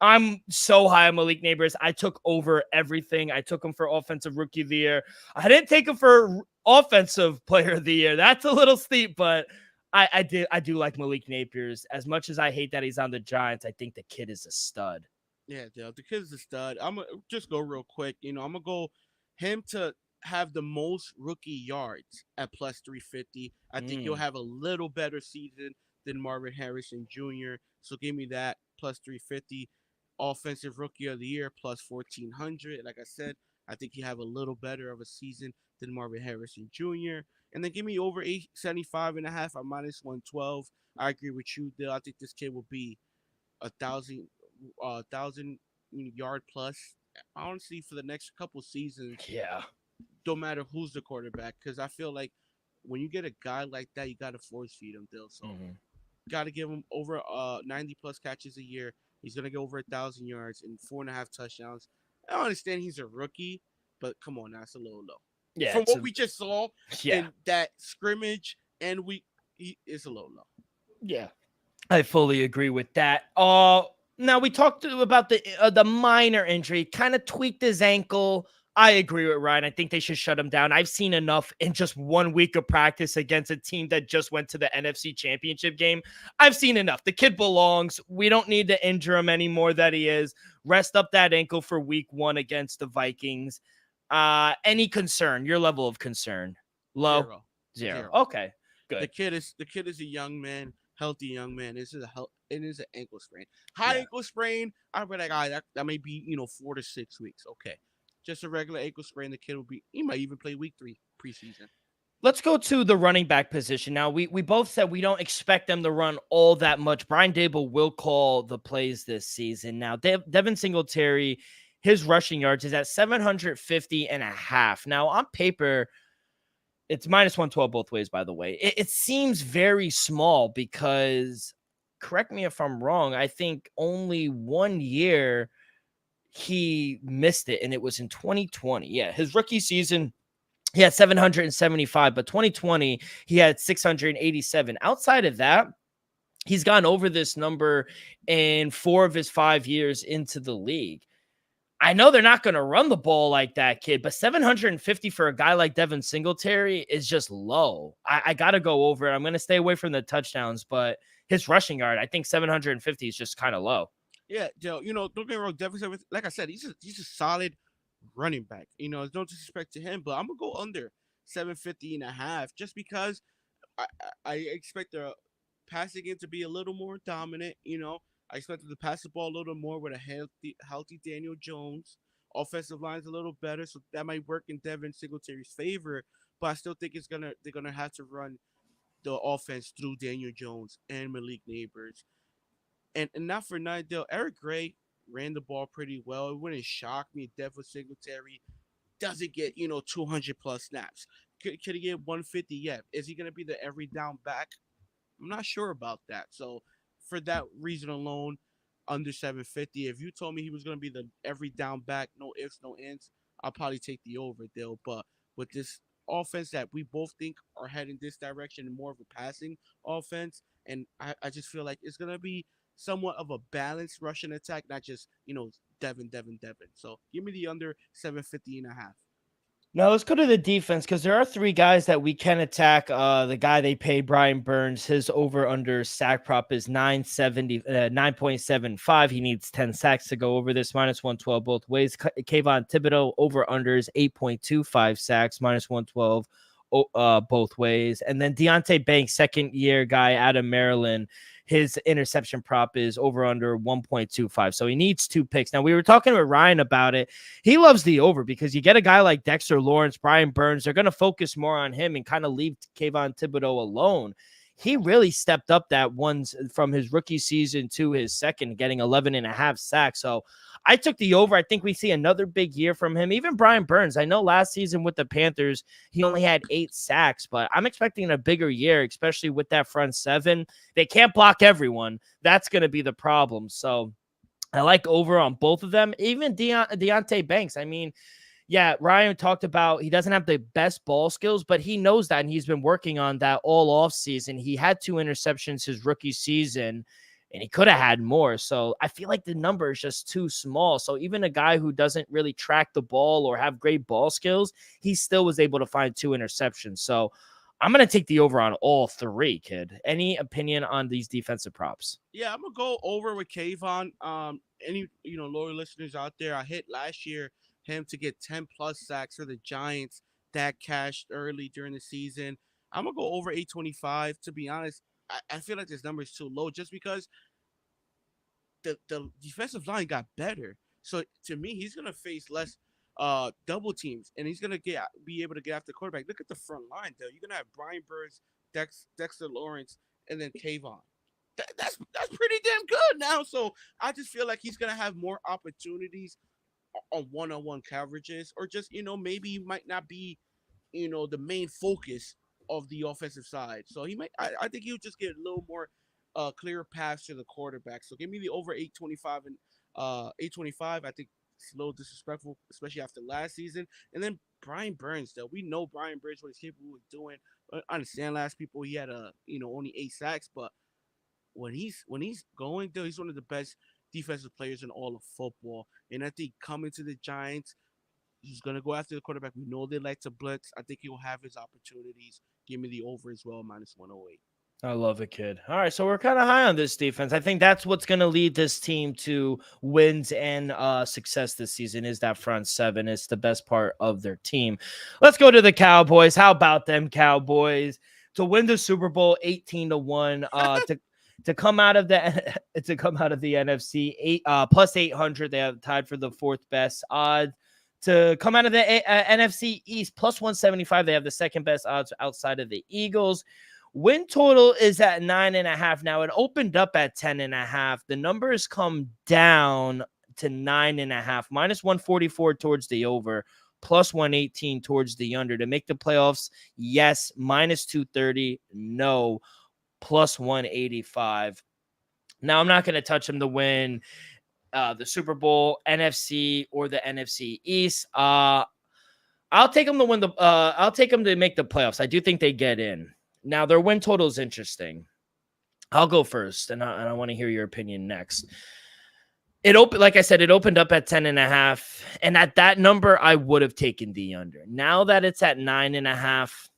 I'm so high on Malik Neighbors. I took over everything. I took him for offensive rookie of the year. I didn't take him for offensive player of the year. That's a little steep, but I do like Malik Neighbors. As much as I hate that he's on the Giants, I think the kid is a stud. Yeah, the kid's a stud. I'm gonna just go real quick. I'm gonna go him to have the most rookie yards at plus 350. I think he'll have a little better season than Marvin Harrison Jr. So give me that plus 350. Offensive rookie of the year plus 1400. Like I said, I think he'll have a little better of a season than Marvin Harrison Jr. And then give me over 875.5 at -112. I agree with you, Dill. I think this kid will be 1,000 yard plus. Honestly, for the next couple seasons, Yeah. don't matter who's the quarterback, because I feel like when you get a guy like that, you got to force feed him, Dill. So Got to give him over 90 plus catches a year. He's gonna get over 1,000 yards and 4.5 touchdowns. I understand he's a rookie, but come on, that's a little low. Yeah, From what we just saw yeah. in that scrimmage, and it's a little low. Yeah, I fully agree with that. Now we talked about the minor injury, kind of tweaked his ankle. I agree with Ryan. I think they should shut him down. I've seen enough in just 1 week of practice against a team that just went to the NFC Championship game. I've seen enough. The kid belongs. We don't need to injure him anymore that he is. Rest up that ankle for week 1 against the Vikings. Any concern? Your level of concern? Low? Zero. Okay, good. The kid is a young man, healthy young man. It is an ankle sprain. High ankle sprain. I'd be like, all right, that may be 4 to 6 weeks. Okay, just a regular ankle sprain. The kid he might even play week 3 preseason. Let's go to the running back position. Now, we both said we don't expect them to run all that much. Brian Dable will call the plays this season. Now, Devin Singletary, his rushing yards is at 750.5. Now, on paper, it's minus 112 both ways, by the way. It seems very small because, correct me if I'm wrong, I think only 1 year he missed it, and it was in 2020. Yeah, his rookie season, he had 775, but 2020, he had 687. Outside of that, he's gone over this number in 4 of his 5 years into the league. I know they're not going to run the ball like that, kid, but 750 for a guy like Devin Singletary is just low. I got to go over it. I'm going to stay away from the touchdowns, but his rushing yard, I think 750 is just kind of low. Yeah, Joe, don't get me wrong. Devin, like I said, he's a solid running back. There's no disrespect to him, but I'm gonna go under 750.5 just because I expect the passing game to be a little more dominant. I expect them to pass the ball a little more with a healthy Daniel Jones. Offensive line's a little better, so that might work in Devin Singletary's favor. But I still think they're gonna have to run the offense through Daniel Jones and Malik Neighbors. And not for nothing, Eric Gray ran the ball pretty well. It wouldn't shock me if Devin Singletary doesn't get 200 plus snaps. Could he get 150? Yeah. Is he gonna be the every down back? I'm not sure about that. So for that reason alone, under 750. If you told me he was gonna be the every down back, no ifs, no ands, I'll probably take the over deal. But with this offense that we both think are heading this direction and more of a passing offense, and I just feel like it's gonna be somewhat of a balanced Russian attack, not just, Devin. So give me the under 750.5. Now let's go to the defense because there are 3 guys that we can attack. The guy they paid, Brian Burns, his over under sack prop is 9.75. He needs 10 sacks to go over this, minus 112 both ways. Kayvon Thibodeau over under is 8.25 sacks, minus 112 both ways. And then Deontay Banks, second year guy out of Maryland, his interception prop is over under 1.25. So he needs 2 picks. Now, we were talking with Ryan about it. He loves the over because you get a guy like Dexter Lawrence, Brian Burns. They're going to focus more on him and kind of leave Kayvon Thibodeau alone. He really stepped up that ones from his rookie season to his second, getting 11.5 sacks. So I took the over. I think we see another big year from him. Even Brian Burns, I know last season with the Panthers, he only had 8 sacks, but I'm expecting a bigger year, especially with that front 7. They can't block everyone. That's going to be the problem. So I like over on both of them. Even Deontay Banks. I mean, yeah, Ryan talked about he doesn't have the best ball skills, but he knows that, and he's been working on that all off season. He had 2 interceptions his rookie season, and he could have had more. So I feel like the number is just too small. So even a guy who doesn't really track the ball or have great ball skills, he still was able to find 2 interceptions. So I'm going to take the over on all 3, kid. Any opinion on these defensive props? Yeah, I'm going to go over with Kayvon. Any, loyal listeners out there, I hit last year him to get 10 plus sacks for the Giants that cashed early during the season. I'm going to go over 825. To be honest, I feel like this number is too low just because the defensive line got better. So to me, he's gonna face less double teams, and he's gonna be able to get after the quarterback. Look at the front line, though. You're gonna have Brian Burns, Dexter Lawrence, and then Kayvon. That's pretty damn good now. So I just feel like he's gonna have more opportunities on one-on-one coverages, or just maybe he might not be the main focus of the offensive side. So he might. I think he'll just get a little more clear pass to the quarterback. So give me the over 825 and 825. I think it's a little disrespectful, especially after last season. And then Brian Burns, though we know Brian Burns what he's capable of doing. I understand last people he had only 8 sacks, but when he's going though, he's one of the best defensive players in all of football. And I think coming to the Giants, he's gonna go after the quarterback. We know they like to blitz. I think he'll have his opportunities. Give me the over as well, minus 108. I love it, kid. All right, so we're kind of high on this defense. I think that's what's going to lead this team to wins and success this season is that front seven. It's the best part of their team. Let's go to the Cowboys. How about them Cowboys to win the Super Bowl 18-1 to come out of the NFC plus 800. They have tied for the fourth best odds. To come out of the NFC East plus 175. They have the second best odds outside of the Eagles. Win total is at 9.5. Now it opened up at 10.5. The numbers come down to 9.5, minus 144 towards the over, plus 118 towards the under. To make the playoffs, yes, minus 230, no, plus 185. Now I'm not going to touch them to win the Super Bowl, NFC, or the NFC East. I'll take them to win I'll take them to make the playoffs. I do think they get in. Now, their win total is interesting. I'll go first, and I want to hear your opinion next. Like I said, it opened up at 10.5, and at that number, I would have taken the under. Now that it's at 9.5,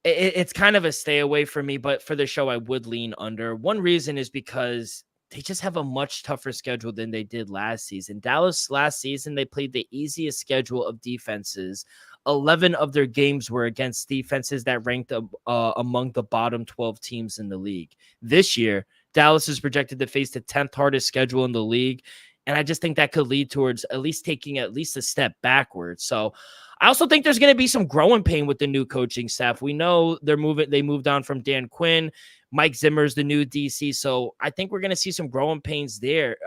it's kind of a stay away for me, but for the show, I would lean under. One reason is because they just have a much tougher schedule than they did last season. Dallas last season, they played the easiest schedule of defenses. 11 of their games were against defenses that ranked among the bottom 12 teams in the league. This year, Dallas is projected to face the 10th hardest schedule in the league. And I just think that could lead towards at least taking at least a step backwards. So I also think there's going to be some growing pain with the new coaching staff. We know they moved on from Dan Quinn. Mike Zimmer's the new DC. So I think we're going to see some growing pains there.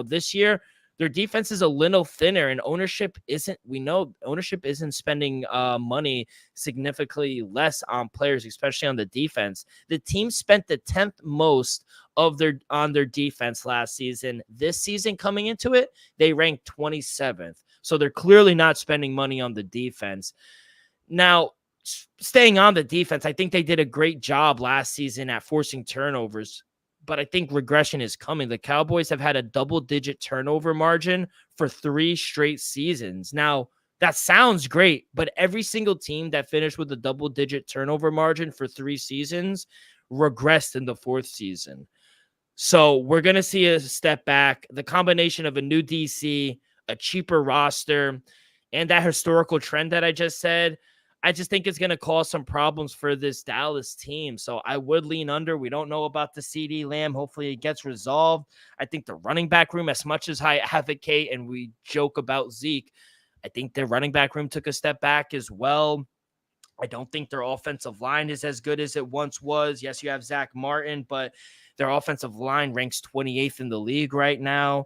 This year, their defense is a little thinner, and ownership isn't spending money significantly less on players, especially on the defense. The team spent the 10th most on their defense last season. This season coming into it, they ranked 27th. So they're clearly not spending money on the defense. Now, staying on the defense, I think they did a great job last season at forcing turnovers. But I think regression is coming. The Cowboys have had a double-digit turnover margin for 3 straight seasons. Now, that sounds great, but every single team that finished with a double-digit turnover margin for 3 seasons regressed in the 4th season. So we're going to see a step back. The combination of a new DC, a cheaper roster, and that historical trend that I just said, I just think it's going to cause some problems for this Dallas team. So I would lean under. We don't know about the CD Lamb. Hopefully it gets resolved. I think the running back room, as much as I advocate and we joke about Zeke, I think their running back room took a step back as well. I don't think their offensive line is as good as it once was. Yes, you have Zach Martin, but their offensive line ranks 28th in the league right now.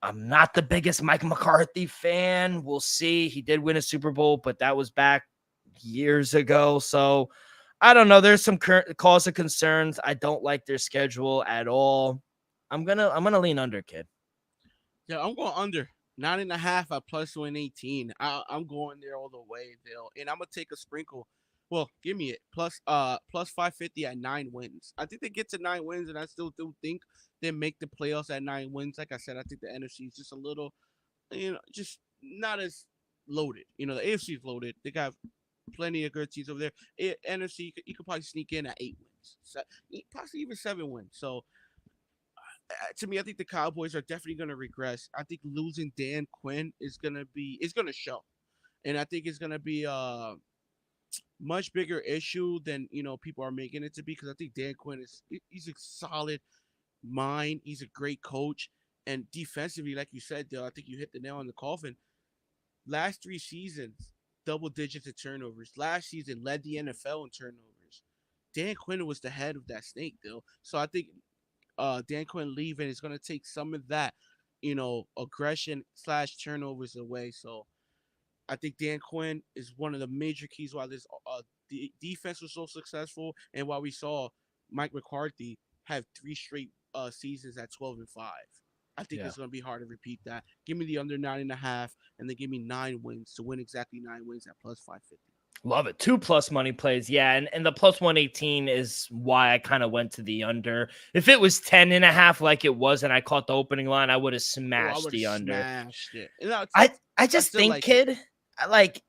I'm not the biggest Mike McCarthy fan. We'll see. He did win a Super Bowl, but that was back years ago. So I don't know. There's some cause of concerns. I don't like their schedule at all. I'm gonna lean under, kid. Yeah, I'm going under 9.5 at plus 118. I'm going there all the way, Bill, and I'm gonna take a sprinkle. Well, give me it plus 550 at 9 wins. I think they get to 9 wins, and I still do think they make the playoffs at 9 wins. Like I said, I think the NFC is just a little, just not as loaded. The AFC is loaded. They got plenty of good teams over there. NFC, you could probably sneak in at 8 wins, possibly even 7 wins. So to me, I think the Cowboys are definitely going to regress. I think losing Dan Quinn is going to show, and I think it's going to be much bigger issue than people are making it to be, because I think Dan Quinn he's a solid mind. He's a great coach, and defensively, like you said, Dale, I think you hit the nail on the coffin. Last 3 seasons, double digits of turnovers. Last season led the NFL in turnovers. Dan Quinn was the head of that snake, Dale. So I think Dan Quinn leaving is going to take some of that, aggression / turnovers away. So I think Dan Quinn is one of the major keys why this defense was so successful, and why we saw Mike McCarthy have 3 straight seasons at 12-5. I think Yeah. it's going to be hard to repeat that. Give me the under 9.5, and then give me 9 wins to win exactly 9 wins at plus 550. Love it. 2+ money plays. Yeah. And the plus 118 is why I kind of went to the under. If it was 10.5 like it was and I caught the opening line, I would have Oh, I smashed would have the under. smashed it. And no, I I just still think, like it. kid, like,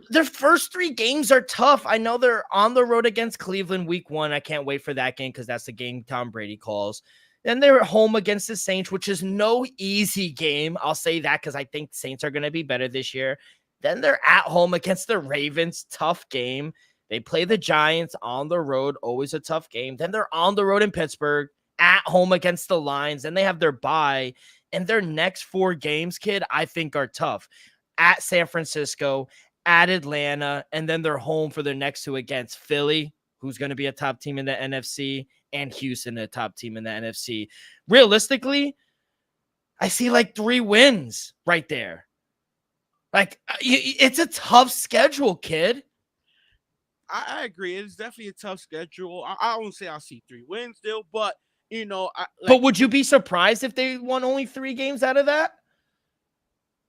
their first 3 games are tough. I know they're on the road against Cleveland week 1. I can't wait for that game because that's the game Tom Brady calls. Then they're at home against the Saints, which is no easy game. I'll say that because I think the Saints are going to be better this year. Then they're at home against the Ravens. Tough game. They play the Giants on the road. Always a tough game. Then they're on the road in Pittsburgh, at home against the Lions. Then they have their bye. And their next 4 games, kid, I think are tough. At San Francisco, at Atlanta, and then they're home for their next 2 against Philly, who's going to be a top team in the NFC, and Houston, a top team in the NFC. Realistically, I see like 3 wins right there. Like, it's a tough schedule, kid. I agree. It's definitely a tough schedule. I won't say I'll see 3 wins still, but But would you be surprised if they won only 3 games out of that?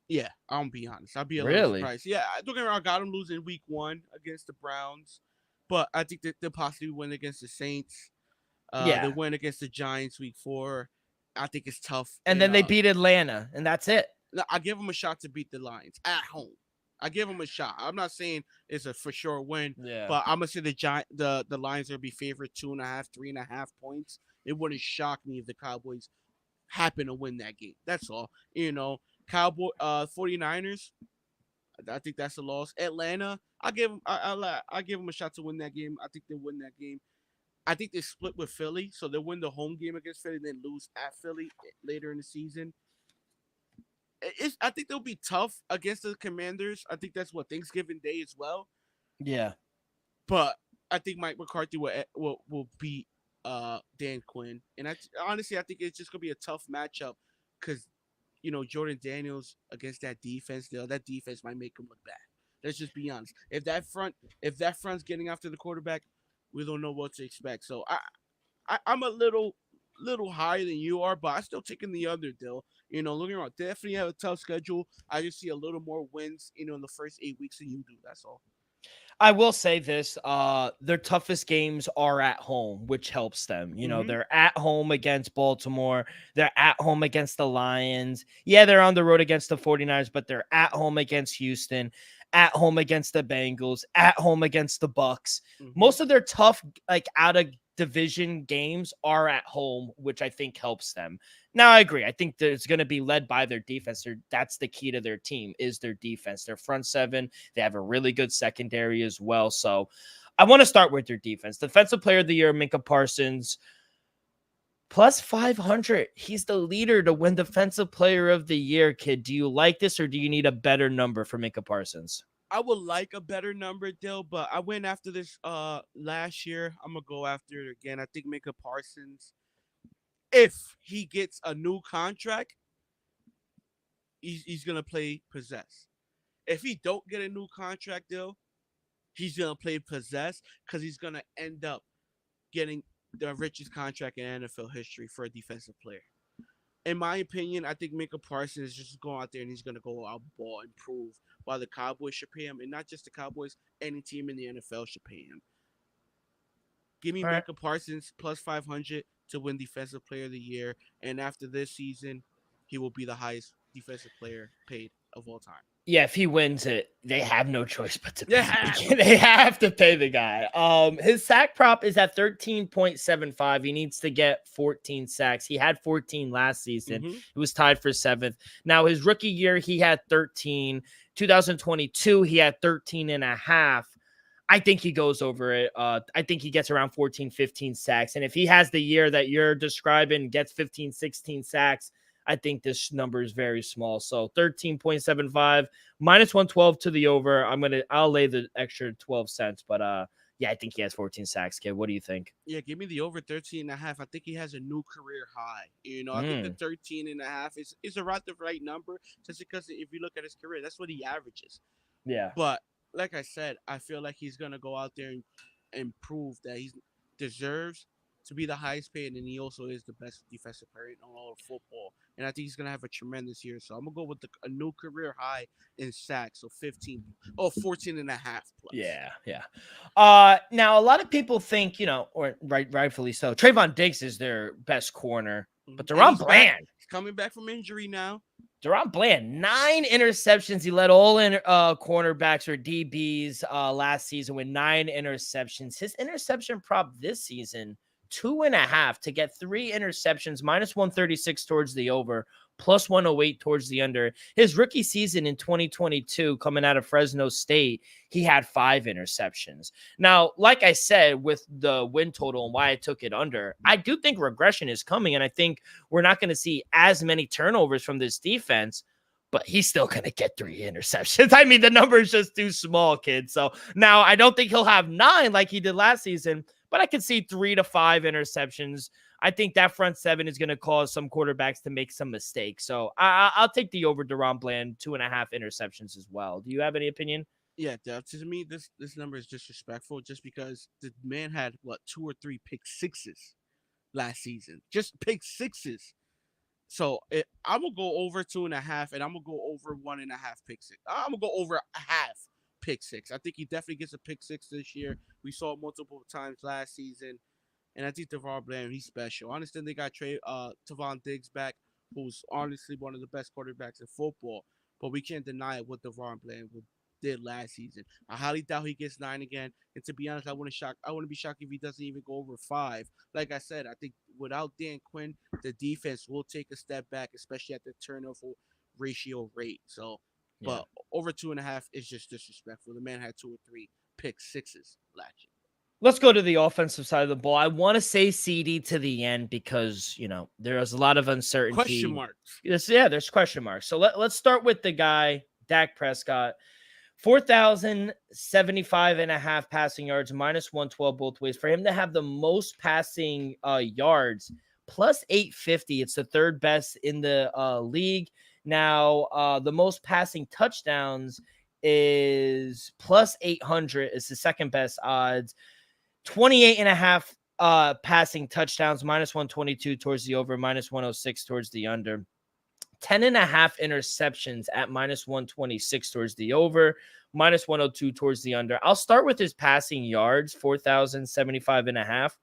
Yeah, I'll be honest. I'll be a little Really? surprised. Yeah, don't get me wrong. I got them losing week 1 against the Browns, but I think that they'll possibly win against the Saints. Yeah. They win against the Giants week 4. I think it's tough. And then they beat Atlanta, and that's it. I give them a shot to beat the Lions at home. I give them a shot. I'm not saying it's a for sure win, but I'm gonna say the Lions will be favored 2.5, 3.5 points. It wouldn't shock me if the Cowboys happen to win that game. That's all. 49ers. I think that's a loss. Atlanta, I give them. I give them a shot to win that game. I think they win that game. I think they split with Philly, so they'll win the home game against Philly, then lose at Philly later in the season. I think they'll be tough against the Commanders. I think that's what Thanksgiving Day as well. Yeah. But I think Mike McCarthy will beat Dan Quinn, and honestly I think it's just gonna be a tough matchup because Jordan Daniels against that defense. That defense might make him look bad. Let's just be honest. If that front's getting after the quarterback, we don't know what to expect. So I'm a little higher than you are, but I'm still taking the under, Dill. Looking around, definitely have a tough schedule. I just see a little more wins, in the first 8 weeks than you do. That's all. I will say this, their toughest games are at home, which helps them. They're at home against Baltimore. They're at home against the Lions. Yeah, they're on the road against the 49ers, but they're at home against Houston, at home against the Bengals, at home against the Bucks. Most of their tough, out of division games are at home, which I think helps them. Now, I agree. I think it's going to be led by their defense. That's the key to their team is their defense. Their front 7, they have a really good secondary as well. So I want to start with their defense. Defensive Player of the Year, Micah Parsons, plus 500. He's the leader to win Defensive Player of the Year, kid. Do you like this or do you need a better number for Micah Parsons? I would like a better number, Dill, but I went after this last year. I'm going to go after it again. I think Micah Parsons, if he gets a new contract, he's going to play possess. If he don't get a new contract, Dill, he's going to play possess because he's going to end up getting the richest contract in NFL history for a defensive player. In my opinion, I think Micah Parsons is just going out there and he's going to go out ball and prove why the Cowboys should pay him. And not just the Cowboys, any team in the NFL should pay him. Give me Micah Parsons plus 500 to win Defensive Player of the Year. And after this season, he will be the highest defensive player paid of all time. Yeah, if he wins it, they have no choice but to pay. They have to pay the guy. His sack prop is at 13.75. He needs to get 14 sacks. He had 14 last season. He was tied for 7th. Now, his rookie year, he had 13. 2022, he had 13.5. I think he goes over it. I think he gets around 14, 15 sacks. And if he has the year that you're describing, gets 15, 16 sacks, I think this number is very small. So 13.75 minus 112 to the over. I'll lay the extra 12 cents, but yeah, I think he has 14 sacks, kid. What do you think? Yeah, give me the over 13.5. I think he has a new career high. I think the 13.5 is around the right number just because if you look at his career, that's what he averages. Yeah. But like I said, I feel like he's going to go out there and and prove that he deserves to be the highest paid, and he also is the best defensive player in all of football. And I think he's gonna have a tremendous year. So I'm gonna go with a new career high in sacks, so 14 and a half plus. Yeah, yeah. Now a lot of people think, or rightfully so, Trayvon Diggs is their best corner, but And Deron he's back. Bland, He's coming back from injury now. 9 interceptions. He led all in cornerbacks or DBs last season with 9 interceptions. His interception prop this season, 2.5 to get 3 interceptions, -136 towards the over, +108 towards the under. His rookie season in 2022, coming out of Fresno State, he had 5 interceptions. Now, like I said, with the win total and why I took it under, I do think regression is coming, and I think we're not going to see as many turnovers from this defense, but he's still going to get 3 interceptions. I mean, the number is just too small, kid. So now I don't think he'll have 9 like he did last season, but I could see 3 to 5 interceptions. I think that front 7 is going to cause some quarterbacks to make some mistakes. So I'll take the over Deron Bland, 2.5 interceptions as well. Do you have any opinion? Yeah, to me, this number is disrespectful just because the man had what 2 or 3 pick sixes last season, just pick sixes. So I'm gonna go over 2.5, and I'm gonna go over 1.5 pick six. I'm gonna go over a half pick six. I think he definitely gets a pick six this year. We saw it multiple times last season, and I think Deron Bland, he's special. I understand they got Tavon Diggs back, who's honestly one of the best quarterbacks in football, but we can't deny what Deron Bland did last season. I highly doubt he gets 9 again. And to be honest, I wouldn't be shocked if he doesn't even go over 5. Like I said, I think without Dan Quinn, the defense will take a step back, especially at the turnover ratio rate. So, Yeah. but over 2.5 is just disrespectful. The man had 2 or 3 pick sixes last year. Let's go to the offensive side of the ball. I want to say CD to the end because, there's a lot of uncertainty. Question marks. There's question marks. So let's start with the guy, Dak Prescott. 4,075.5 passing yards, -112 both ways. For him to have the most passing yards, plus 850. It's the third best in the league. Now, the most passing touchdowns is plus 800. It's the second best odds. 28.5 passing touchdowns, -122 towards the over, -106 towards the under. 10.5 interceptions at -126 towards the over, -102 towards the under. I'll start with his passing yards, 4,075.5.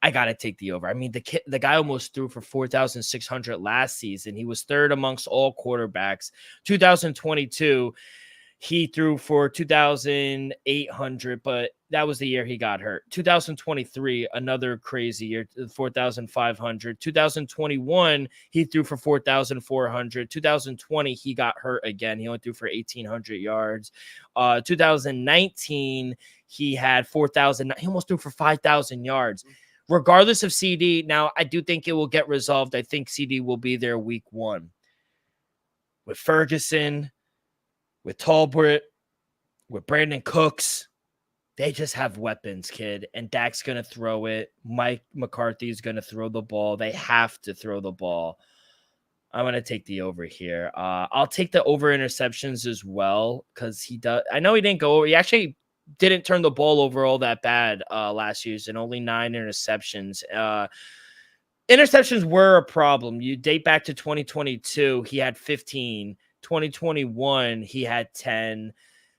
I got to take the over. I mean, the guy almost threw for 4,600 last season. He was third amongst all quarterbacks. 2022, he threw for 2,800, but that was the year he got hurt. 2023, another crazy year, 4,500. 2021, he threw for 4,400. 2020, he got hurt again. He only threw for 1,800 yards. 2019, he had 4,000. He almost threw for 5,000 yards. Regardless of CD, now I do think it will get resolved. I think CD will be there week 1. With Ferguson, with Talbot, with Brandon Cooks, they just have weapons, kid. And Dak's going to throw it. Mike McCarthy is going to throw the ball. They have to throw the ball. I'm going to take the over here. I'll take the over interceptions as well because he does. I know he didn't go over. He actually didn't turn the ball over all that bad last year, and only 9 interceptions. Interceptions were a problem. You date back to 2022, he had 15. 2021, he had 10.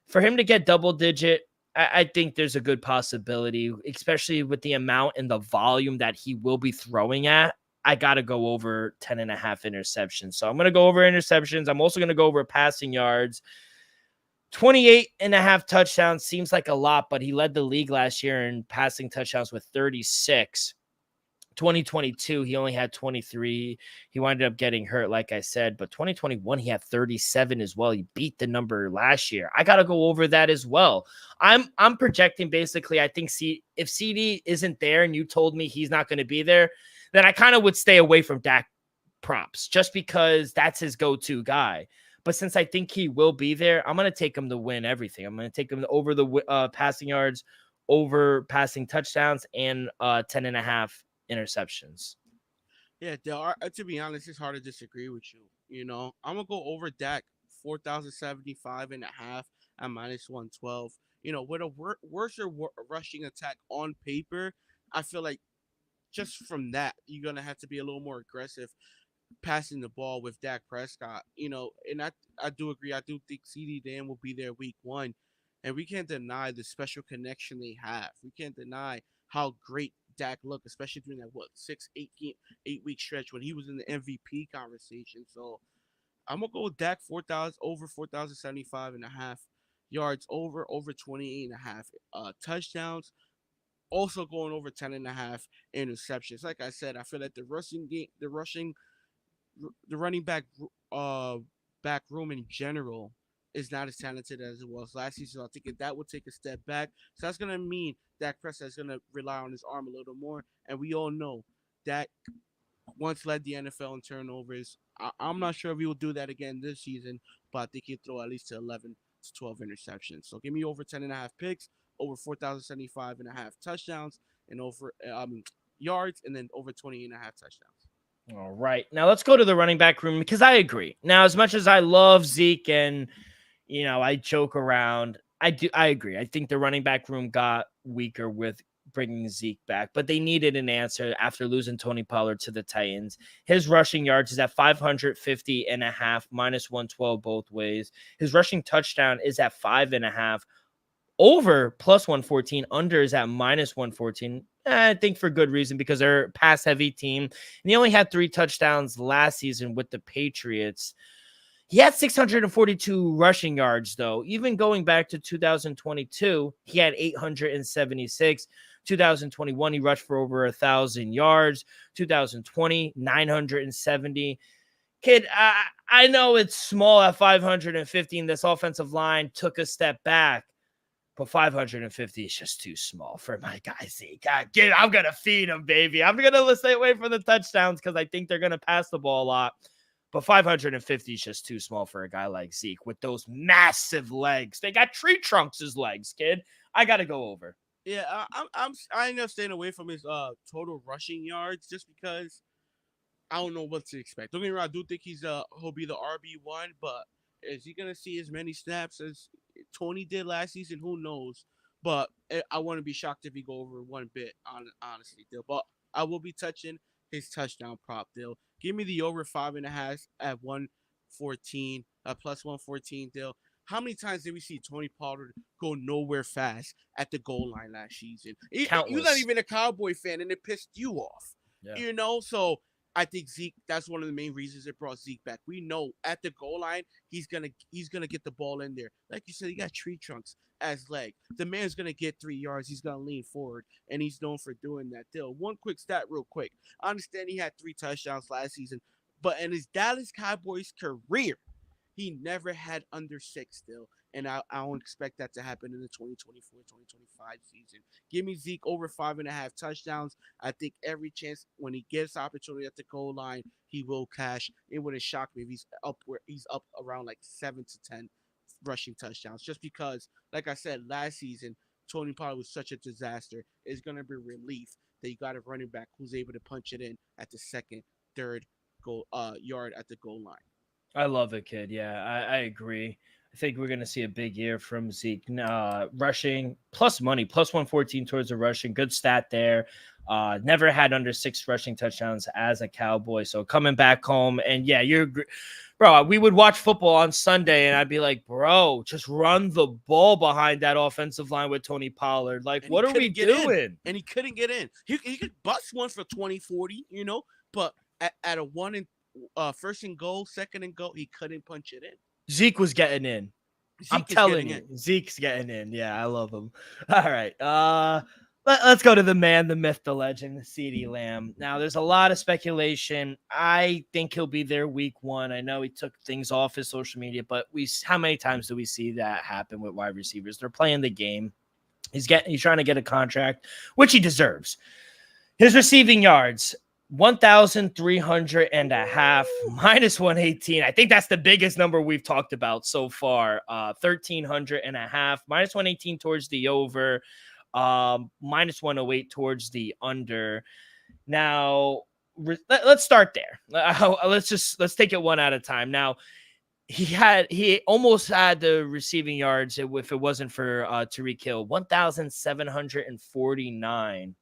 For him to get double digit, I think there's a good possibility, especially with the amount and the volume that he will be throwing at. I got to go over 10.5 interceptions. So I'm going to go over interceptions. I'm also going to go over passing yards. 28.5 touchdowns seems like a lot, but he led the league last year in passing touchdowns with 36. 2022, he only had 23. He wound up getting hurt, like I said, but 2021, he had 37 as well. He beat the number last year. I got to go over that as well. I'm projecting basically, I think if CD isn't there and you told me he's not going to be there, then I kind of would stay away from Dak props just because that's his go-to guy. But since I think he will be there, I'm going to take him to win everything. I'm going to take him over the passing yards, over passing touchdowns, and 10.5 interceptions. Yeah, to be honest, it's hard to disagree with you. I'm gonna go over Dak 4,075.5 at -112. with a worse rushing attack on paper, I feel like just from that, you're gonna have to be a little more aggressive passing the ball with Dak Prescott. And I do agree. I do think CD Dan will be there week one, and we can't deny the special connection they have. We can't deny how great Dak looked, especially during that 8 week stretch when he was in the MVP conversation. So I'm gonna go with Dak 4,000 over 4,075 and a half yards, over 28 and a half touchdowns. Also going over 10 and a half interceptions. Like I said, I feel like the running back room in general is not as talented as it was last season. So I think that would take a step back. So that's gonna mean Dak Prescott is gonna rely on his arm a little more, and we all know that once led the NFL in turnovers. I'm not sure if he will do that again this season, but I think he'll throw at least to 11 to 12 interceptions. So give me over 10 and a half picks, over 4,075 and a half touchdowns, and over yards, and then over 20 and a half touchdowns. All right. Now let's go to the running back room because I agree. Now, as much as I love Zeke and, I joke around, I agree. I think the running back room got weaker with bringing Zeke back, but they needed an answer after losing Tony Pollard to the Titans. His rushing yards is at 550 and a half, minus 112 both ways. His rushing touchdown is at 5.5. Over plus 114, under is at minus 114. I think for good reason because they're a pass-heavy team. And he only had 3 touchdowns last season with the Patriots. He had 642 rushing yards, though. Even going back to 2022, he had 876. 2021, he rushed for over 1,000 yards. 2020, 970. Kid, I know it's small at 515. This offensive line took a step back. But 550 is just too small for my guy Zeke. I'm going to feed him, baby. I'm going to stay away from the touchdowns because I think they're going to pass the ball a lot. But 550 is just too small for a guy like Zeke with those massive legs. They got tree trunks as legs, kid. I got to go over. Yeah, I end up staying away from his total rushing yards just because I don't know what to expect. Don't get me wrong, I do think he'll be the RB1, but is he gonna see as many snaps as Tony did last season? Who knows? But I wouldn't be shocked if he go over one bit, honestly, Dill. But I will be touching his touchdown prop, Dill. Give me the over 5.5 at 114, plus 114, Dill. How many times did we see Tony Pollard go nowhere fast at the goal line last season? Countless. You're not even a Cowboy fan, and it pissed you off. Yeah. So I think Zeke, that's one of the main reasons it brought Zeke back. We know at the goal line, he's gonna get the ball in there. Like you said, he got tree trunks as leg. The man's gonna get 3 yards, he's gonna lean forward, and he's known for doing that. Dill, one quick stat real quick. I understand he had 3 touchdowns last season, but in his Dallas Cowboys career, he never had under 6 still. And I don't expect that to happen in the 2024-2025 season. Give me Zeke over 5.5 touchdowns. I think every chance when he gets opportunity at the goal line, he will cash. It wouldn't shock me if he's up around like 7 to 10 rushing touchdowns. Just because, like I said, last season, Tony Pollard was such a disaster. It's going to be relief that you got a running back who's able to punch it in at the second, third goal yard at the goal line. I love it, kid. Yeah, I agree. I think we're going to see a big year from Zeke. Rushing, plus money, plus 114 towards the rushing. Good stat there. Never had under 6 rushing touchdowns as a Cowboy. So coming back home, and yeah, bro, we would watch football on Sunday, and I'd be like, bro, just run the ball behind that offensive line with Tony Pollard. Like, what are we doing? And he couldn't get in. He could bust one for 20, 40, but at a first and goal, second and goal, he couldn't punch it in. Zeke was getting in. I'm telling you, Zeke's getting in. Yeah, I love him. All right. Let's go to the man, the myth, the legend, CeeDee Lamb. Now, there's a lot of speculation. I think he'll be there week 1. I know he took things off his social media, but how many times do we see that happen with wide receivers? They're playing the game. He's trying to get a contract, which he deserves. His receiving yards, 1,300 and a half, minus 118. I think that's the biggest number we've talked about so far. 1,300 and a half, minus 118 towards the over, minus 108 towards the under. Now, let's start there. Let's take it one at a time. Now, he almost had the receiving yards if it wasn't for Tyreek Hill, 1,749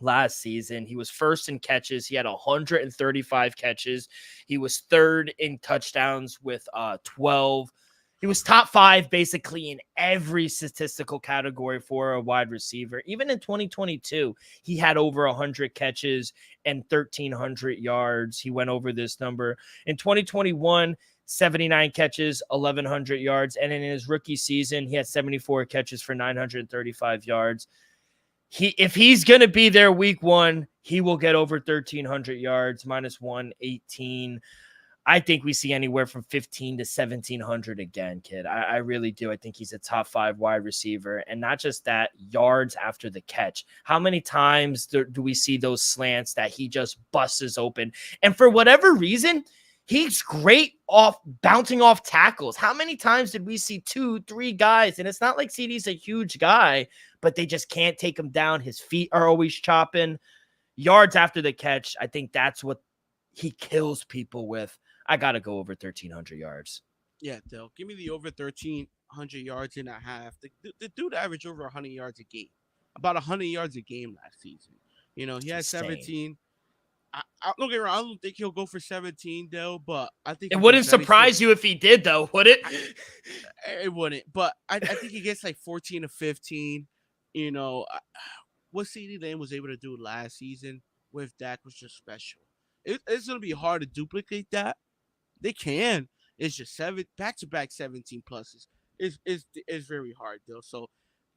last season. He was first in catches. He had 135 catches. He was third in touchdowns with 12. He was top 5 basically in every statistical category for a wide receiver. Even in 2022, he had over 100 catches and 1,300 yards. He went over this number. In 2021, 79 catches, 1,100 yards. And in his rookie season, he had 74 catches for 935 yards. If he's going to be there week 1, he will get over 1,300 yards, minus 118. I think we see anywhere from 15 to 1,700 again, kid. I really do. I think he's a top 5 wide receiver. And not just that, yards after the catch. How many times do we see those slants that he just busts open? And for whatever reason, he's great off bouncing off tackles. How many times did we see 2-3 guys? And it's not like CD's a huge guy, but they just can't take him down. His feet are always chopping. Yards after the catch, I think that's what he kills people with. I got to go over 1,300 yards. Yeah, Dale, give me the over 1,300 yards and a half. The dude averaged over 100 yards a game, about 100 yards a game last season. You know, he had 17. Don't get me wrong, I don't think he'll go for 17, Dale, but I think it wouldn't surprise you if he did, though, would it? It wouldn't, but I think he gets like 14 to 15. You know, what CeeDee Lamb was able to do last season with Dak was just special. It's going to be hard to duplicate that. They can. It's just back-to-back 17 pluses. Is very hard, though. So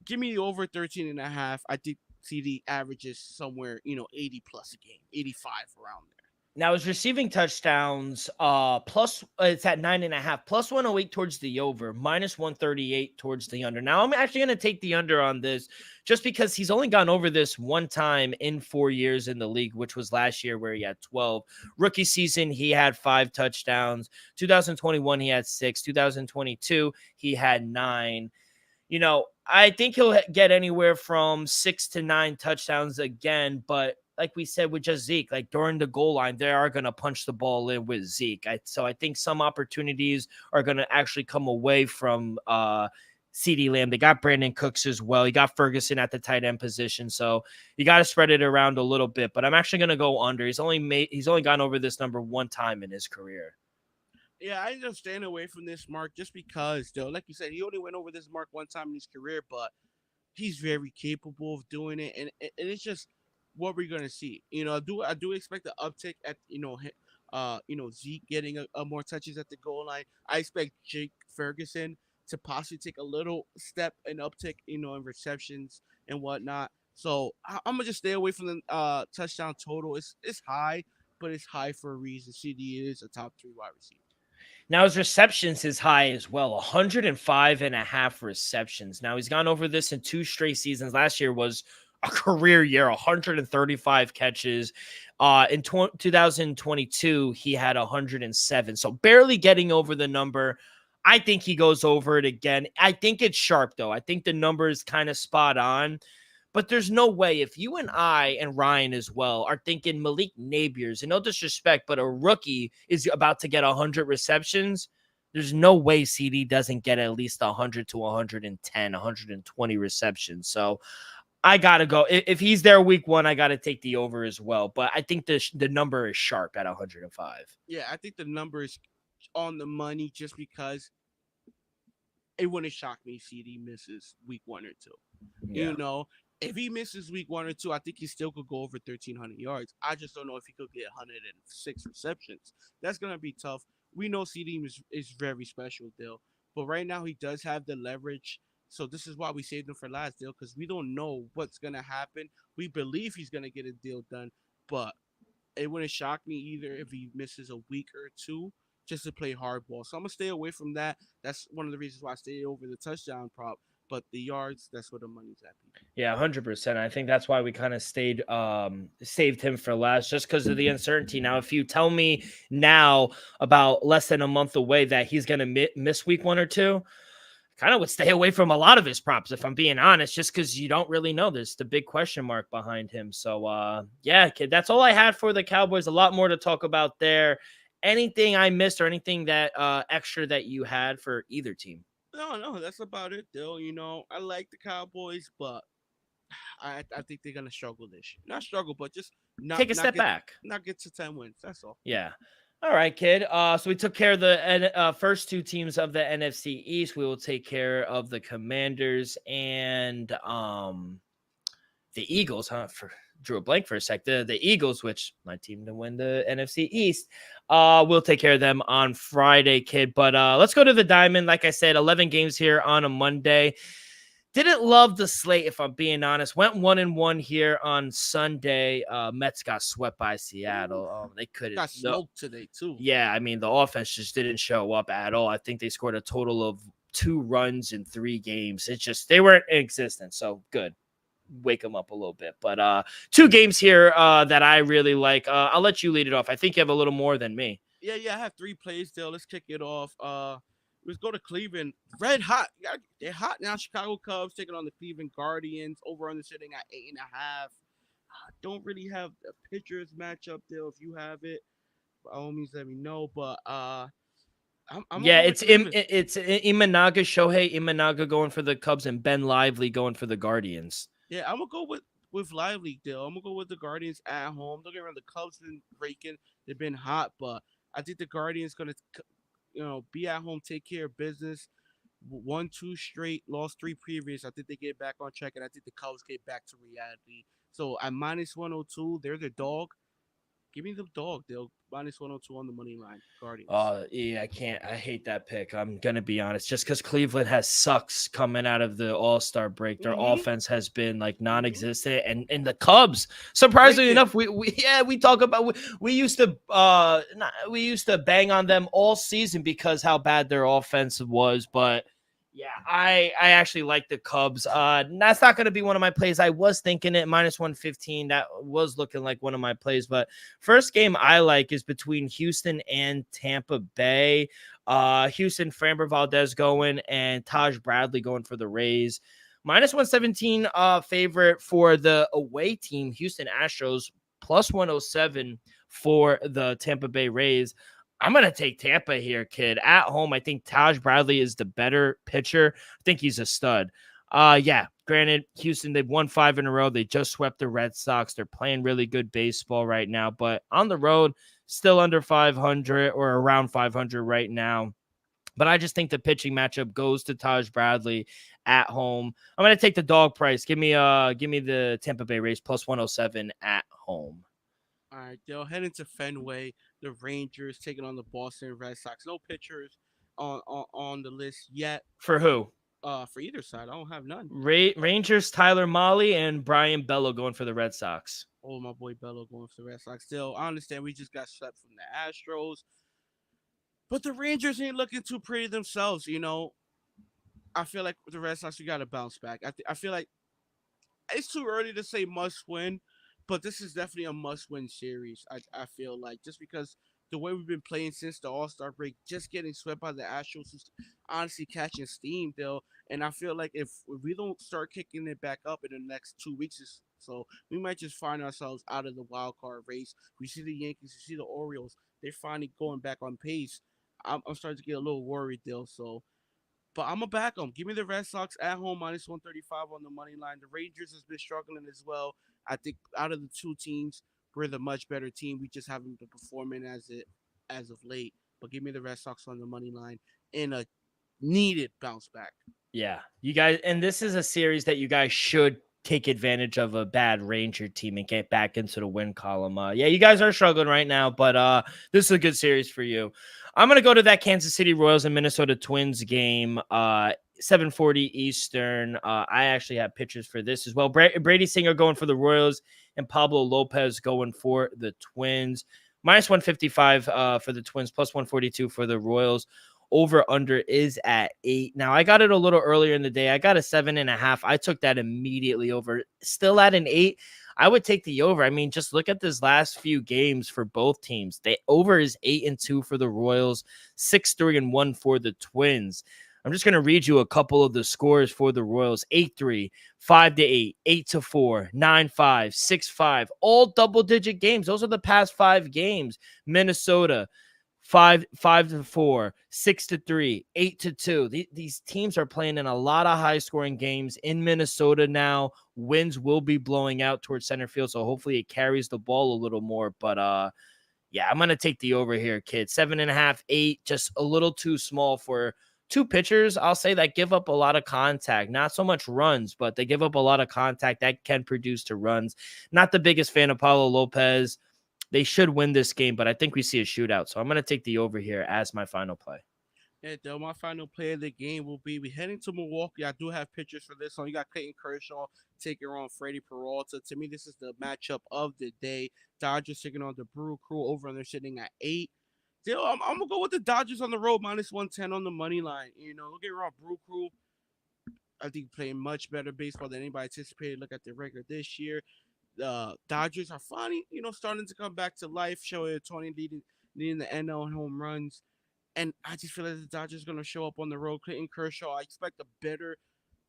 give me the over 13 and a half. I think CD averages somewhere, 80 plus a game, 85 around there. Now his receiving touchdowns, plus it's at 9.5, plus 108 towards the over, minus 138 towards the under. Now I'm actually going to take the under on this just because he's only gone over this one time in 4 years in the league, which was last year where he had 12. Rookie season, he had 5 touchdowns. 2021, he had 6. 2022, he had 9. I think he'll get anywhere from 6 to 9 touchdowns again, but like we said with just Zeke, like during the goal line, they are going to punch the ball in with Zeke. So I think some opportunities are going to actually come away from CeeDee Lamb. They got Brandon Cooks as well. You got Ferguson at the tight end position. So you got to spread it around a little bit, but I'm actually going to go under. He's only gone over this number one time in his career. Yeah, I just stand away from this mark just because, though, like you said, he only went over this mark one time in his career, but he's very capable of doing it, and it's just what we're gonna see. I do expect an uptick at Zeke getting a more touches at the goal line. I expect Jake Ferguson to possibly take a little step and uptick, in receptions and whatnot. So I'm gonna just stay away from the touchdown total. It's high, but it's high for a reason. CD is a top 3 wide receiver. Now, his receptions is high as well, 105.5 receptions. Now, he's gone over this in 2 straight seasons. Last year was a career year, 135 catches. In 2022, he had 107. So barely getting over the number. I think he goes over it again. I think it's sharp, though. I think the number is kind of spot on. But there's no way if you and I and Ryan as well are thinking Malik Nabers, and no disrespect, but a rookie is about to get 100 receptions, there's no way CD doesn't get at least 100 to 110, 120 receptions. So I got to go. If he's there week 1, I got to take the over as well. But I think the number is sharp at 105. Yeah, I think the number is on the money just because it wouldn't shock me if CD misses week 1 or 2. Yeah. If he misses week 1 or 2, I think he still could go over 1,300 yards. I just don't know if he could get 106 receptions. That's going to be tough. We know CD is very special, Dale. But right now he does have the leverage. So this is why we saved him for last, Dale, because we don't know what's going to happen. We believe he's going to get a deal done. But it wouldn't shock me either if he misses a week or 2 just to play hardball. So I'm going to stay away from that. That's one of the reasons why I stayed over the touchdown prop. But the yards, that's where the money's at. Yeah, 100%. I think that's why we kind of saved him for last, just because of the uncertainty. Now, if you tell me now about less than a month away that he's going to miss week 1 or 2, kind of would stay away from a lot of his props, if I'm being honest, just because you don't really know. There's the big question mark behind him. So, yeah, kid, that's all I had for the Cowboys. A lot more to talk about there. anything I missed or anything that extra that you had for either team? No, that's about it, though. I like the Cowboys, but I think they're gonna struggle this year. Not struggle, but just not Take a not step get back. not get to 10 wins. That's all. Yeah. All right, kid. So we took care of the first two teams of the NFC East. We will take care of the Commanders and the Eagles, huh? Drew a blank for a sec. The Eagles, which my team to win the NFC East. We'll take care of them on Friday, kid. But let's go to the Diamond. Like I said, 11 games here on a Monday. Didn't love the slate, if I'm being honest. Went 1-1 here on Sunday. Mets got swept by Seattle. They couldn't. Got smoked today too. Yeah, I mean, the offense just didn't show up at all. I think they scored a total of 2 runs in 3 games. It's just they weren't in existence. So good. Wake them up a little bit. But 2 games here that I really like. I'll let you lead it off. I think you have a little more than me. Yeah, I have 3 plays still. Let's kick it off. Let's go to Cleveland. Red hot. They're hot now. Chicago Cubs taking on the Cleveland Guardians. Over on the sitting at 8.5. Don't really have a pitchers matchup there. If you have it, by all means, let me know. But I'm yeah, it's Imanaga, Shohei Imanaga going for the Cubs and Ben Lively going for the Guardians. Yeah, I'm gonna go with Lively deal. I'm gonna go with the Guardians at home. Don't get me wrong, the Cubs been raking. They've been hot, but I think the Guardians gonna be at home, take care of business. 1-2 straight, lost 3 previous. I think they get back on track, and I think the Cubs get back to reality. So at -102, they're the dog. Give me the dog. They'll -102 on the money line. Guardians. Yeah, I can't. I hate that pick. I'm gonna be honest. Just because Cleveland has sucks coming out of the All-Star break, their offense has been like non-existent, and the Cubs, surprisingly enough, we talk about we used to bang on them all season because how bad their offense was, but. Yeah, I actually like the Cubs. That's not going to be one of my plays. I was thinking it -115. That was looking like one of my plays. But first game I like is between Houston and Tampa Bay. Houston, Framber Valdez going and Taj Bradley going for the Rays. -117 favorite for the away team, Houston Astros. +107 for the Tampa Bay Rays. I'm going to take Tampa here, kid. At home, I think Taj Bradley is the better pitcher. I think he's a stud. Yeah, granted, Houston, they've won 5 in a row. They just swept the Red Sox. They're playing really good baseball right now. But on the road, still under 500 or around 500 right now. But I just think the pitching matchup goes to Taj Bradley at home. I'm going to take the dog price. Give me the Tampa Bay Rays +107 at home. All right, they'll head into Fenway. The Rangers taking on the Boston Red Sox. No pitchers on the list yet. For who? For either side. I don't have none. Rangers, Tyler Mahle, and Brian Bello going for the Red Sox. Oh, my boy Bello going for the Red Sox. Still, I understand we just got swept from the Astros. But the Rangers ain't looking too pretty themselves, I feel like with the Red Sox, we got to bounce back. I feel like it's too early to say must win. But this is definitely a must-win series, I feel like, just because the way we've been playing since the All-Star break, just getting swept by the Astros is honestly catching steam, though. And I feel like if we don't start kicking it back up in the next 2 weeks, so we might just find ourselves out of the wild card race. We see the Yankees, we see the Orioles, they're finally going back on pace. I'm starting to get a little worried, though, so... But I'm going to back them. Give me the Red Sox at home, -135 on the money line. The Rangers has been struggling as well. I think out of the 2 teams, we're the much better team. We just haven't been performing as of late. But give me the Red Sox on the money line in a needed bounce back. Yeah, you guys, and this is a series that you guys should take advantage of a bad Ranger team and get back into the win column. Yeah, you guys are struggling right now, but this is a good series for you. I'm going to go to that Kansas City Royals and Minnesota Twins game, 7:40 Eastern. I actually have pictures for this as well. Brady Singer going for the Royals and Pablo Lopez going for the Twins. -155 for the Twins, +142 for the Royals. Over under is at 8. Now, I got it a little earlier in the day. I got a 7.5. I took that immediately over. Still at an 8. I would take the over. I mean, just look at this last few games for both teams. The over is 8-2 for the Royals, 6-3-1 for the Twins. I'm just going to read you a couple of the scores for the Royals. 8-3, 5-8, 8-4, 9-5, 6-5. All double-digit games. Those are the past 5 games. Minnesota, 5-4, 6-3, 8-2. These teams are playing in a lot of high-scoring games in Minnesota now. Winds will be blowing out towards center field, so hopefully it carries the ball a little more. But yeah, I'm gonna take the over here, kid. 7.5, 8, just a little too small for two pitchers. I'll say that give up a lot of contact, not so much runs, but they give up a lot of contact that can produce to runs. Not the biggest fan of Paulo Lopez. They should win this game, but I think we see a shootout. So I'm going to take the over here as my final play. Yeah, though, my final play of the game will be we heading to Milwaukee. I do have pictures for this one. You got Clayton Kershaw taking on Freddie Peralta. To me, this is the matchup of the day. Dodgers taking on the Brew Crew over, and they're sitting at 8. Still, I'm going to go with the Dodgers on the road, -110 on the money line. Look at around Brew Crew. I think playing much better baseball than anybody anticipated. Look at the record this year. The Dodgers are finally, starting to come back to life, showing 20 leading the NL in home runs. And I just feel like the Dodgers are going to show up on the road. Clayton Kershaw, I expect a better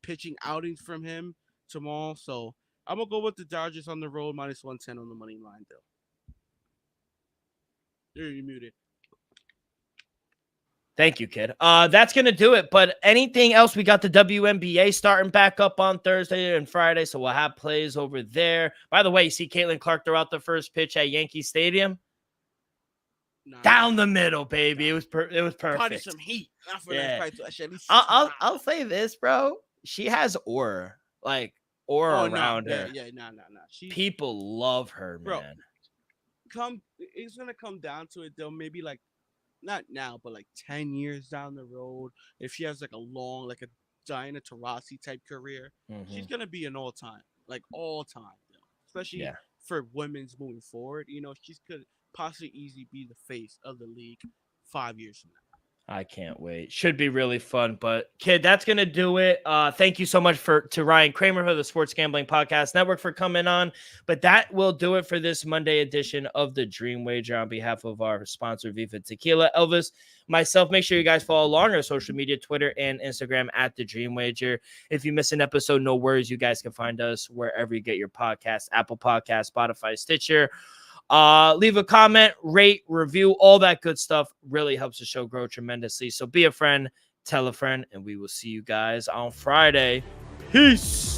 pitching outings from him tomorrow. So I'm going to go with the Dodgers on the road, -110 on the money line, though. You're muted. Thank you, kid. That's going to do it. But anything else? We got the WNBA starting back up on Thursday and Friday, so we'll have plays over there. By the way, you see Caitlin Clark throw out the first pitch at Yankee Stadium? Down the middle, baby. It was perfect. Probably some heat. Yeah. I'll say this, bro. She has aura, around her. Yeah, no. People love her, bro, man. It's gonna come down to it though. Maybe not now, but 10 years down the road, if she has a long, a Diana Taurasi type career, she's gonna be an all time, especially for women's moving forward. She could possibly easily be the face of the league 5 years from now. I can't wait. Should be really fun. But kid, that's gonna do it. Thank you so much to Ryan Kramer for the Sports Gambling Podcast Network for coming on. But that will do it for this Monday edition of the Dream Wager. On behalf of our sponsor, Viva Tequila, Elvis, myself, make sure you guys follow along our social media, Twitter and Instagram at the Dream Wager. If you miss an episode, no worries. You guys can find us wherever you get your podcasts: Apple Podcasts, Spotify, Stitcher. Leave a comment, rate, review, all that good stuff really helps the show grow tremendously. So be a friend, tell a friend, and we will see you guys on Friday. Peace.